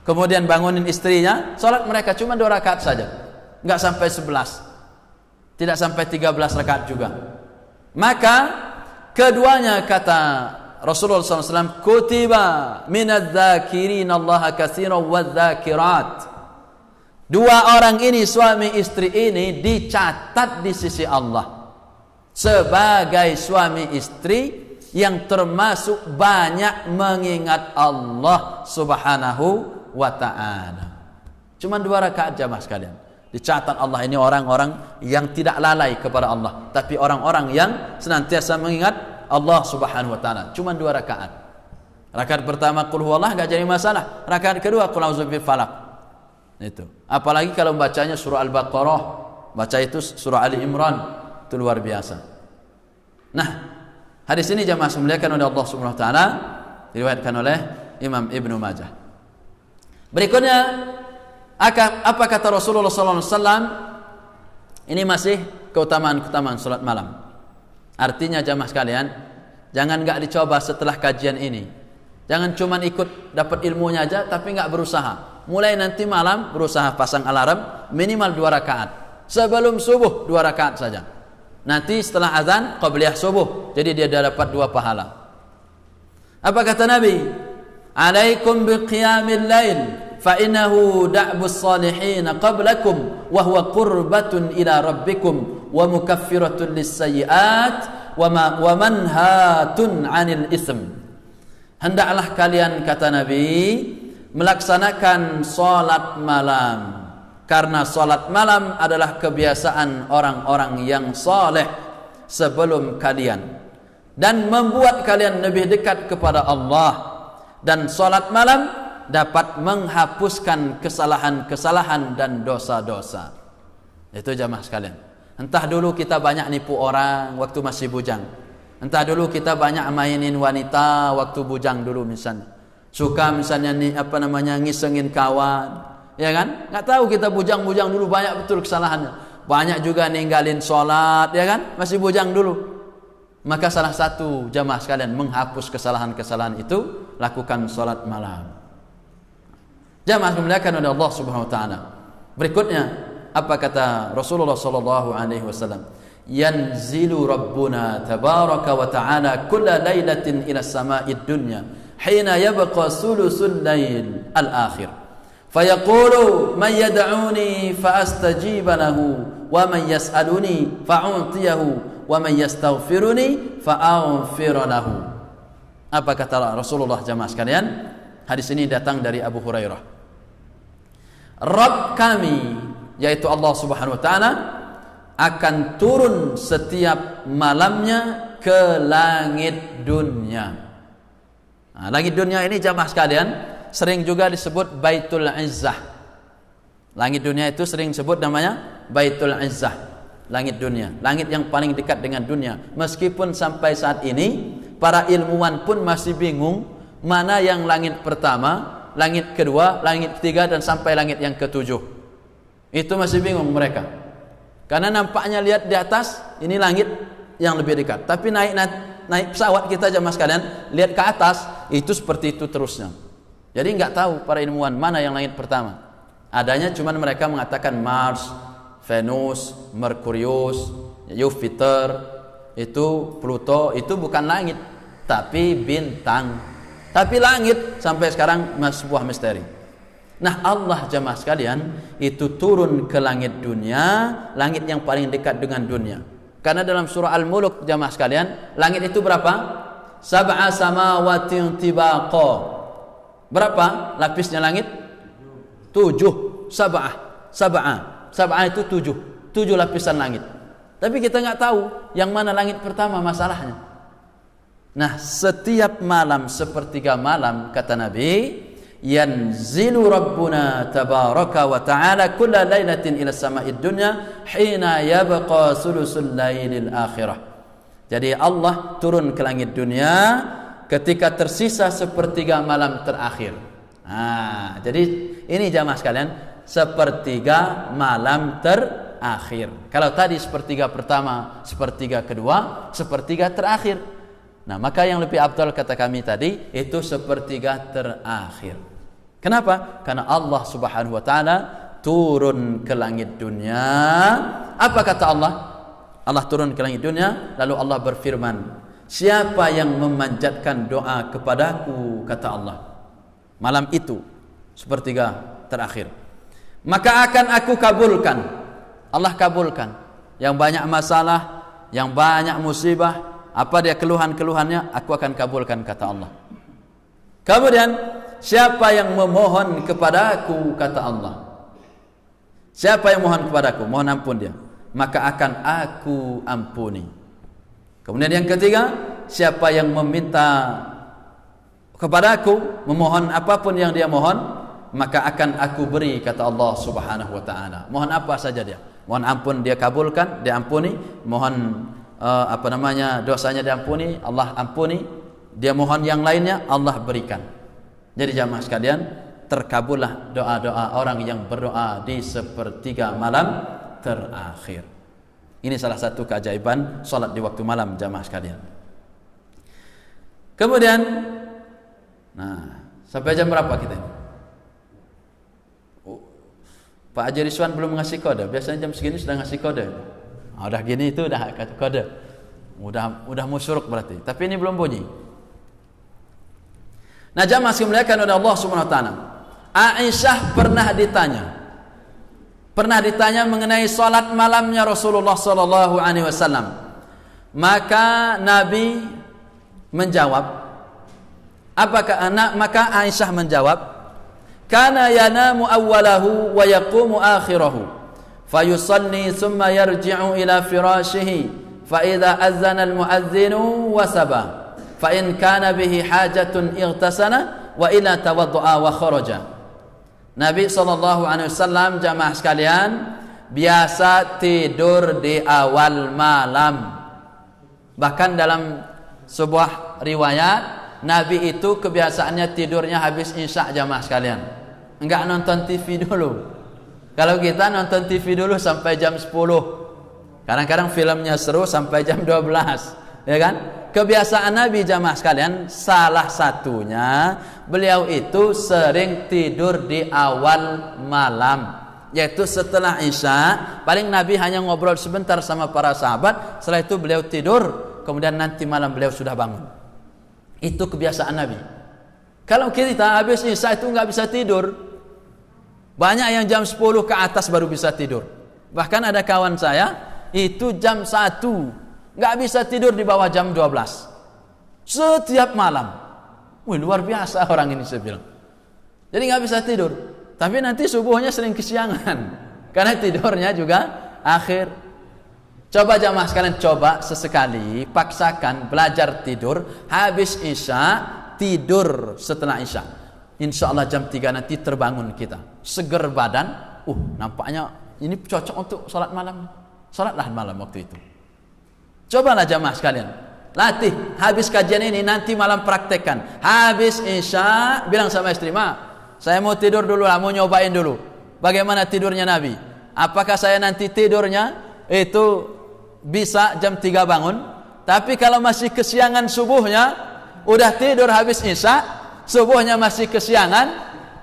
kemudian bangunin istrinya, salat mereka cuma 2 rakaat saja. Enggak sampai 11. Tidak sampai 13 rakaat juga. Maka keduanya kata Rasulullah SAW, kutiba minadz-dzakirin Allah katsiran wadz-dzakirat. 2 orang ini, suami istri ini, dicatat di sisi Allah. sebagai suami istri yang termasuk banyak mengingat Allah Subhanahu wa ta'ala. Cuma 2 rakaat jamaah sekalian. Dicatat Allah ini orang-orang yang tidak lalai kepada Allah, tapi orang-orang yang senantiasa mengingat Allah Subhanahu wa ta'ala. Cuma 2 rakaat. Rakaat pertama qul huwallah enggak jadi masalah. Rakaat kedua qul a'udzu birabbil falaq. Itu. Apalagi kalau membacanya surah Al-Baqarah, baca itu surah Ali Imran, itu luar biasa. Nah, hadis ini jamaah dimuliakan oleh Allah Subhanahu wa taala, diriwayatkan oleh Imam Ibnu Majah. Berikutnya, apa kata Rasulullah sallallahu alaihi wasallam? Ini masih keutamaan-keutamaan salat malam. Artinya jamaah sekalian, jangan enggak dicoba setelah kajian ini. Jangan cuma ikut dapat ilmunya aja tapi enggak berusaha. Mulai nanti malam berusaha pasang alarm minimal 2 rakaat. Sebelum subuh 2 rakaat saja. Nanti setelah azan qabliyah subuh. Jadi dia dapat 2 pahala. Apa kata Nabi? Alaikum biqiyamil lail fa innahu da'bus salihin qablakum wa huwa qurbatun ila rabbikum wa mukaffiratun lis-sayyi'at wa manhatun 'anil ism. Hendaklah kalian, kata Nabi, melaksanakan salat malam, karena salat malam adalah kebiasaan orang-orang yang saleh sebelum kalian, dan membuat kalian lebih dekat kepada Allah. Dan salat malam dapat menghapuskan kesalahan-kesalahan dan dosa-dosa. Itu jamaah sekalian. Entah dulu kita banyak nipu orang waktu masih bujang, entah dulu kita banyak mainin wanita waktu bujang dulu misalnya. Suka misalnya ngisengin kawan, ya kan? Nggak tahu kita bujang-bujang dulu banyak betul kesalahannya. Banyak juga ninggalin sholat, ya kan? Masih bujang dulu. Maka salah satu jamaah sekalian menghapus kesalahan-kesalahan itu, lakukan sholat malam. Jamaah dimuliakan oleh Allah Subhanahu wa taala. Berikutnya, apa kata Rasulullah sallallahu alaihi wasallam? Yanzilu Rabbuna tabaraka wa ta'ala kulla lailatin ila sama'id dunya hina yabqa sulusul lail al-akhir fayaqulu man yad'uni fa-astajiba lahu wa man yas'aluni fa'utiyahu wa man yastaghfiruni fa'aghfir lahu. Apa kata Rasulullah jamaah sekalian? Hadis ini datang dari Abu Hurairah. Rabb kami, yaitu Allah Subhanahu wa taala, akan turun setiap malamnya ke langit dunia. Nah, langit dunia ini jamaah sekalian sering juga disebut Baitul Izzah. Langit dunia itu sering disebut namanya Baitul Izzah. Langit dunia, langit yang paling dekat dengan dunia. Meskipun sampai saat ini para ilmuwan pun masih bingung mana yang langit pertama, langit kedua, langit ketiga, dan sampai langit yang ketujuh. Itu masih bingung mereka. Karena nampaknya lihat di atas ini langit yang lebih dekat, tapi naik pesawat kita jamaah sekalian lihat ke atas itu seperti itu terusnya. Jadi nggak tahu para ilmuwan mana yang langit pertama. Adanya cuman mereka mengatakan Mars, Venus, Merkurius, Jupiter, itu Pluto, itu bukan langit tapi bintang. Tapi langit sampai sekarang masih sebuah misteri. Nah, Allah jamaah sekalian itu turun ke langit dunia, langit yang paling dekat dengan dunia. Karena dalam surah Al-Mulk jamaah sekalian, langit itu berapa? Sab'a samawatin tibaqa. Berapa lapisnya langit? 7. Sab'a itu 7 lapisan langit. Tapi kita nggak tahu yang mana langit pertama masalahnya. Nah, setiap malam sepertiga malam kata Nabi, yanzilu Rabbuna tabaraka wa ta'ala kulla lailatin ila sama'id dunya hina yabqa sulusul lailil akhirah. Jadi Allah turun ke langit dunia ketika tersisa sepertiga malam terakhir. Nah, jadi ini jamaah sekalian, sepertiga malam terakhir. Kalau tadi sepertiga pertama, sepertiga kedua, sepertiga terakhir. Nah, maka yang lebih afdal kata kami tadi itu sepertiga terakhir. Kenapa? Karena Allah Subhanahu wa taala turun ke langit dunia. Apa kata Allah? Allah turun ke langit dunia, lalu Allah berfirman, siapa yang memanjatkan doa kepadaku, kata Allah, malam itu sepertiga terakhir, maka akan aku kabulkan. Allah kabulkan. Yang banyak masalah, yang banyak musibah, apa dia keluhan-keluhannya, aku akan kabulkan, kata Allah. Kemudian siapa yang memohon kepadaku, kata Allah, siapa yang mohon kepadaku, mohon ampun dia, maka akan aku ampuni. Kemudian yang ketiga, siapa yang meminta kepadaku, memohon apapun yang dia mohon, maka akan aku beri, kata Allah Subhanahu wa taala. Mohon apa saja dia, mohon ampun dia kabulkan, dia ampuni. Mohon dosanya diampuni, Allah ampuni. Dia mohon yang lainnya, Allah berikan. Jadi jamaah sekalian, terkabullah doa-doa orang yang berdoa di sepertiga malam terakhir. Ini salah satu keajaiban salat di waktu malam, jamaah sekalian. Kemudian, sampai jam berapa kita ini? Pak Haji Rizwan belum ngasih kode. Biasanya jam segini sudah ngasih kode. Udah gini itu udah kode. Udah mau syuruk berarti. Tapi ini belum bunyi. Nah, jamaah dimuliakan oleh Allah Subhanahu wa taala. Aisyah pernah ditanya mengenai salat malamnya Rasulullah sallallahu alaihi wasallam. Maka Nabi menjawab, maka Aisyah menjawab, kana yanamu awwalahu wa yaqumu akhirahu fayusalli thumma yarji'u ila firashihi fa idza azana al-mu'adhdhinu wasaba fa in kana bihi hajatun ightasana wa ila tawaddu'a wa kharaja. Nabi SAW, jamaah sekalian, biasa tidur di awal malam. Bahkan dalam sebuah riwayat, Nabi itu kebiasaannya tidurnya habis isya, jamaah sekalian. Enggak nonton TV dulu. Kalau kita nonton TV dulu sampai jam 10. Kadang-kadang filmnya seru sampai jam 12. Ya kan? Kebiasaan Nabi, jamaah sekalian, salah satunya beliau itu sering tidur di awal malam, yaitu setelah isya. Paling Nabi hanya ngobrol sebentar sama para sahabat, setelah itu beliau tidur, kemudian nanti malam beliau sudah bangun. Itu kebiasaan Nabi. Kalau kita habis isya itu nggak bisa tidur. Banyak yang jam 10 ke atas baru bisa tidur. Bahkan ada kawan saya itu jam 1 nggak bisa tidur di bawah jam 12 setiap malam. Wih, luar biasa orang ini, saya bilang. Jadi nggak bisa tidur, tapi nanti subuhnya sering kesiangan karena tidurnya juga akhir. Coba jamaah sekalian, coba sesekali paksakan belajar tidur habis isya, tidur setelah isya. Insya Allah jam 3 nanti terbangun kita, seger badan. Nampaknya ini cocok untuk sholat malam. Sholatlah malam waktu itu. Cobalah jamaah sekalian, latih. Habis kajian ini nanti malam praktekkan. Habis isya bilang sama istri, saya mau tidur dulu lah, mau nyobain dulu bagaimana tidurnya Nabi. Apakah saya nanti tidurnya itu bisa jam 3 bangun, tapi kalau masih kesiangan subuhnya, udah tidur habis isya, subuhnya masih kesiangan,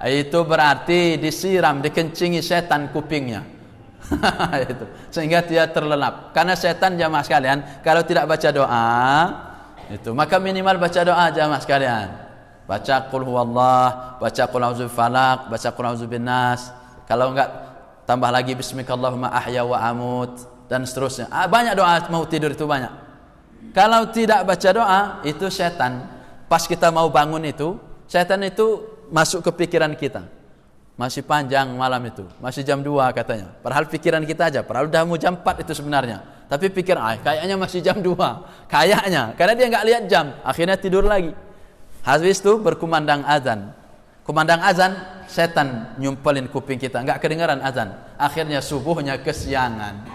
itu berarti disiram, dikencingi setan kupingnya. Itu. Sehingga dia terlelap. Karena setan, jamaah sekalian, kalau tidak baca doa, itu maka minimal baca doa, jamaah sekalian. Baca qul huwallah, baca qul a'udzu falaq, baca qul a'udzu binnas. Kalau enggak, tambah lagi bismikallahumma ahya wa amut, dan seterusnya. Banyak doa mau tidur itu banyak. Kalau tidak baca doa, itu setan. Pas kita mau bangun itu, setan itu masuk ke pikiran kita. Masih panjang malam itu, masih jam 2 katanya. Padahal pikiran kita aja, padahal udah mau jam 4 itu sebenarnya. Tapi pikir, kayaknya masih jam 2. Kayaknya, karena dia nggak lihat jam. Akhirnya tidur lagi. Habis itu berkumandang azan. Kumandang azan, setan nyumpelin kuping kita, nggak kedengaran azan. Akhirnya subuhnya kesiangan.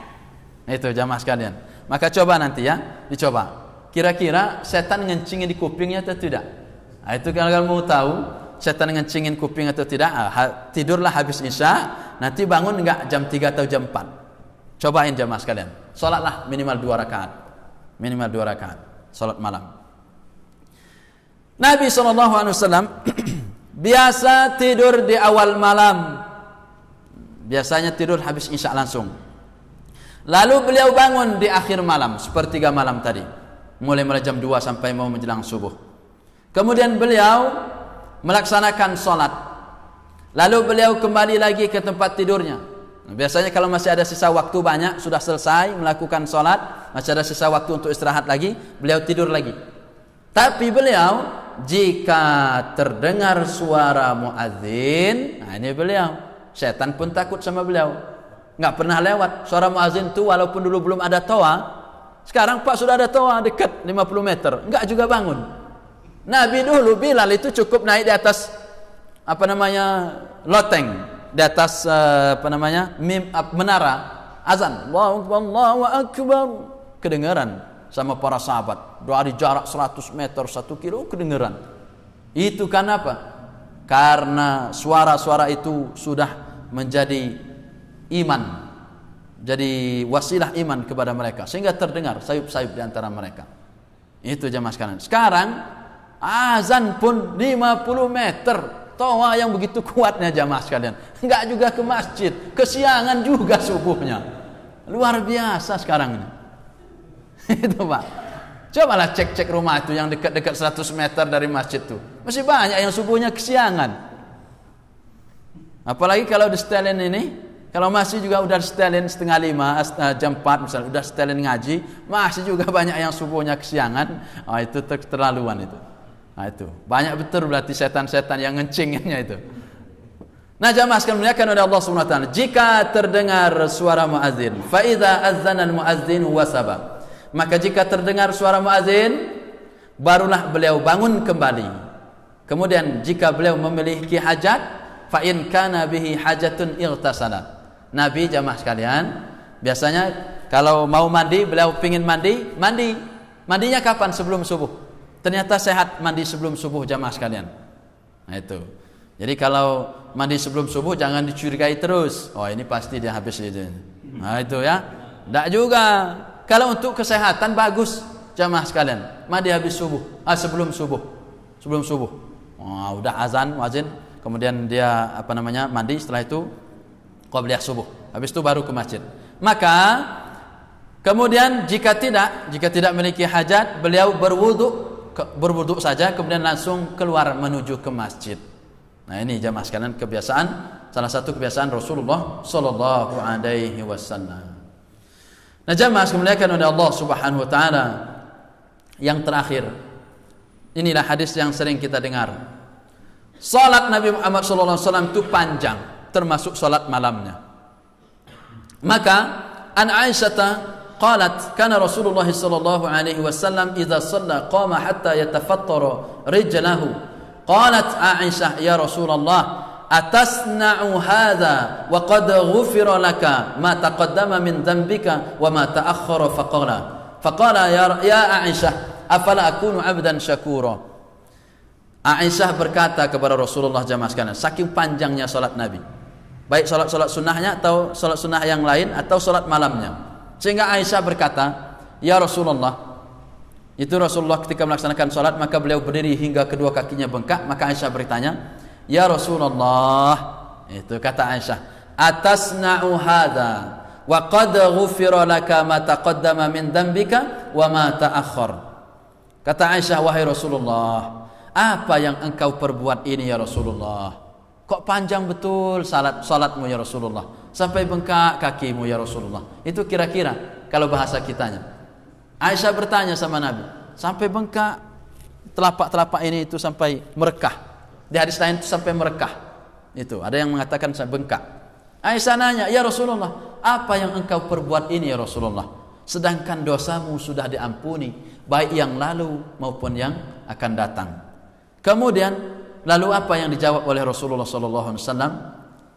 Itu jamaah sekalian. Maka coba nanti ya, dicoba. Kira-kira setan ngencingin di kupingnya atau tidak? Itu kalau mau tahu setan ngencingin kuping atau tidak, tidurlah habis isya, nanti bangun enggak jam 3 atau jam 4. Cobain jamaah sekalian. Salatlah minimal 2 rakaat. Minimal 2 rakaat salat malam. Nabi SAW biasa tidur di awal malam. Biasanya tidur habis isya langsung. Lalu beliau bangun di akhir malam, sepertiga malam tadi. Mulai jam 2 sampai mau menjelang subuh. Kemudian beliau melaksanakan sholat. Lalu beliau kembali lagi ke tempat tidurnya. Biasanya kalau masih ada sisa waktu banyak, sudah selesai melakukan sholat, masih ada sisa waktu untuk istirahat lagi, beliau tidur lagi. Tapi beliau jika terdengar suara muadzin, nah ini beliau, setan pun takut sama beliau. Nggak pernah lewat suara muadzin itu, walaupun dulu belum ada toa. Sekarang Pak sudah ada toa dekat 50 meter, nggak juga bangun. Nabi dulu Bilal itu cukup naik di atas loteng, di atas menara azan, Allahu Akbar, kedengaran sama para sahabat dari jarak 100 meter 1 kilo kedengaran. Itu kan apa? Karena suara-suara itu sudah menjadi iman, jadi wasilah iman kepada mereka, sehingga terdengar sayup-sayup di antara mereka. Itu jamaah sekalian. Sekarang azan pun 50 meter, toa yang begitu kuatnya jamaah sekalian, enggak juga ke masjid, kesiangan juga subuhnya. Luar biasa sekarang ini. Itu Pak, cobalah cek rumah itu yang dekat-dekat 100 meter dari masjid tuh, masih banyak yang subuhnya kesiangan. Apalagi kalau di setelin ini, kalau masih juga udah setelin 4:30 jam 4 misalnya, udah setelin ngaji, masih juga banyak yang subuhnya kesiangan. Itu keterlaluan itu. Nah itu banyak betul berarti setan-setan yang ngencinginnya itu. Nah jamaah sekalian dimuliakan oleh Allah Subhanahu wa taala, jika terdengar suara muadzin, fa idza adzana al muadzin wasaba, maka jika terdengar suara muadzin barulah beliau bangun kembali. Kemudian jika beliau memiliki hajat, fa in kana bihi hajatun ightasala. Nabi jamaah sekalian biasanya kalau mau mandi, beliau pingin mandinya kapan? Sebelum subuh. Ternyata sehat mandi sebelum subuh jamaah sekalian. Nah itu. Jadi kalau mandi sebelum subuh jangan dicurigai terus. Oh ini pasti dia habis itu. Nah itu ya. Tidak juga. Kalau untuk kesehatan bagus jamaah sekalian. Mandi habis subuh. Sebelum subuh. Sebelum subuh. Udah azan, muadzin. Kemudian dia mandi, setelah itu qabliyah subuh. Habis itu baru ke masjid. Maka kemudian jika tidak memiliki hajat, beliau berwudu saja, kemudian langsung keluar menuju ke masjid. Nah ini jamaah sekalian salah satu kebiasaan Rasulullah sallallahu alaihi wasallam. Nah jamaah dimuliakan oleh Allah Subhanahu wa taala, yang terakhir, inilah hadis yang sering kita dengar. Salat Nabi Muhammad sallallahu alaihi wasallam itu panjang, termasuk salat malamnya. Maka an Aisyah قالت كان رسول الله صلى الله عليه وسلم إذا صلى قام حتى يتفطر رجله. قالت عائشة يا رسول الله أتصنع هذا وقد غفر لك ما تقدم من ذنبك وما تأخر. فقال يا عائشة أفلا أكون عبدا شكورا. Aisyah berkata kepada Rasulullah jamaah sekalian, saking panjangnya salat Nabi, baik salat sunnahnya atau salat sunnah yang lain atau salat malamnya, sehingga Aisyah berkata, ya Rasulullah, itu Rasulullah ketika melaksanakan salat maka beliau berdiri hingga kedua kakinya bengkak. Maka Aisyah bertanya, ya Rasulullah, itu kata Aisyah, atasna'u hadza wa qad ghufira laka ma taqaddama min dhanbika wa ma ta'akhkhar. Kata Aisyah, wahai Rasulullah, apa yang engkau perbuat ini ya Rasulullah? Kok panjang betul salatmu ya Rasulullah, sampai bengkak kakimu ya Rasulullah? Itu kira-kira kalau bahasa kitanya. Aisyah bertanya sama Nabi, sampai bengkak telapak ini itu sampai merekah. Di hadis lain itu sampai merekah. Itu ada yang mengatakan sampai bengkak. Aisyah nanya, ya Rasulullah, apa yang engkau perbuat ini ya Rasulullah? Sedangkan dosamu sudah diampuni, baik yang lalu maupun yang akan datang. Kemudian lalu apa yang dijawab oleh Rasulullah sallallahu alaihi wasallam?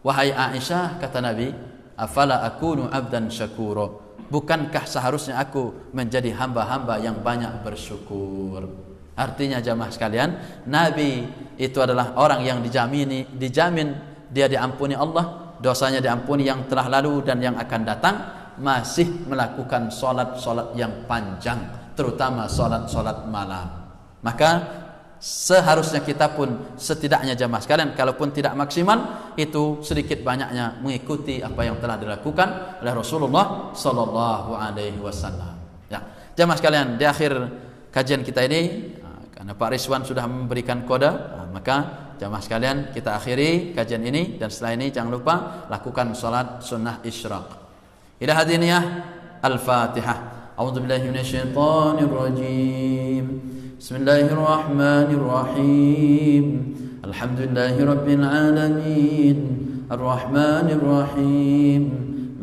Wahai Aisyah, kata Nabi, afala akunu abdan syakura, bukankah seharusnya aku menjadi hamba-hamba yang banyak bersyukur? Artinya jamaah sekalian, Nabi itu adalah orang yang dijamin dia diampuni Allah, dosanya diampuni yang telah lalu dan yang akan datang, masih melakukan salat yang panjang, terutama salat malam. Maka seharusnya kita pun setidaknya jamaah sekalian, kalaupun tidak maksimal, itu sedikit banyaknya mengikuti apa yang telah dilakukan oleh Rasulullah sallallahu alaihi wasallam. Ya, jamaah sekalian, di akhir kajian kita ini, karena Pak Rizwan sudah memberikan kode, maka jamaah sekalian, kita akhiri kajian ini, dan setelah ini jangan lupa lakukan salat sunnah isyraq. Ila hadiniyah al-Fatihah. A'udzu billahi minasyaitonir rajim. Bismillahirrahmanirrahim. Alhamdulillahi rabbil alamin. Arrahmanir rahim.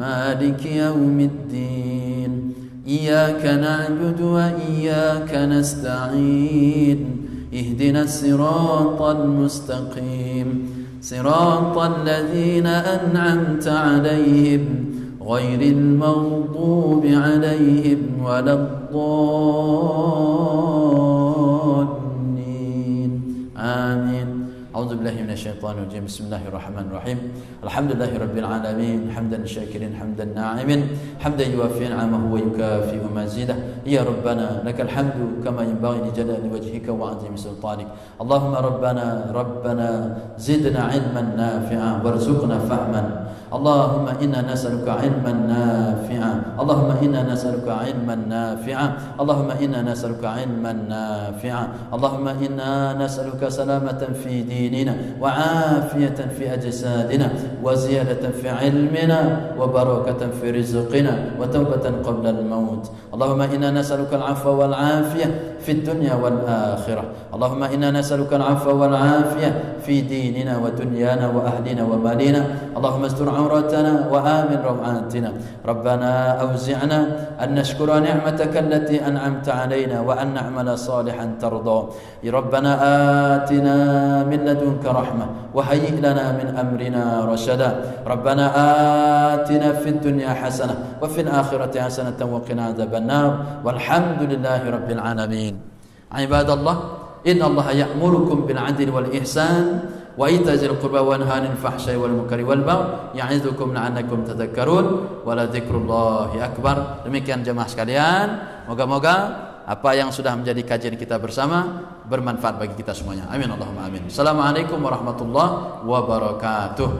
Maliki yaumiddin. Iyyaka na'budu wa iyyaka nasta'in. اهدنا الصراط المستقيم صراط الذين أنعمت عليهم غير المغضوب عليهم ولا الضالين آمين. أعوذ بالله من الشيطان الرجيم. بسم الله الرحمن الرحيم. الحمد لله رب العالمين حمدا شاكرين حمدا ناعما حمدا يوافي نعمه ويكافئ مزيده. يا ربنا لك الحمد كما ينبغي لجلال وجهك وعظيم سلطانك. اللهم ربنا زدنا علما نافعا وارزقنا فهما. اللهم إنا نسألك علما نافعا. اللهم إنا نسألك علما نافعا. اللهم إنا نسألك علما نافعا. اللهم إنا نسألك سلامة في ديننا وعافية في أجسادنا وزيادة في علمنا وبركة في رزقنا وتوبة قبل الموت. اللهم إنا نسألك العفو والعافية في الدنيا والآخرة. اللهم إنا نسألك العفو والعافية في ديننا ودنيانا وأهلنا ومالنا. اللهم استر عوراتنا وآمن روعاتنا. ربنا أوزعنا أن نشكر نعمتك التي أنعمت علينا وأن نعمل صالحا ترضى. ربنا آتنا من لدنك رحمة وهيئ لنا من أمرنا رشدا. ربنا آتنا في الدنيا حسنة وفي الآخرة حسنة وقنا عذاب النار والحمد لله رب العالمين. عباد الله إن الله يأمركم بالعدل والإحسان وإيتاء ذي القربى وينهى عن الفحشاء والمنكر والبغي يعظكم لعلكم تذكرون ولذكrullahi akbar. Demikian jemaah sekalian, moga-moga apa yang sudah menjadi kajian kita bersama bermanfaat bagi kita semuanya. Amin Allahumma amin. Assalamualaikum warahmatullahi wabarakatuh.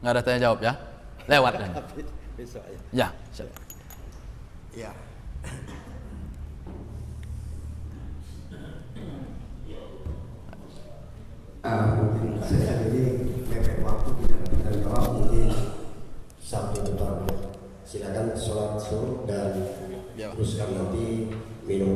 Nggak ada tanya jawab ya? Lewat dan. Ya, siap. Ya. Mungkin saya ini mepet waktu tidak jawab, mungkin satu bentar. Silakan sholat subuh dan teruskan nanti minum.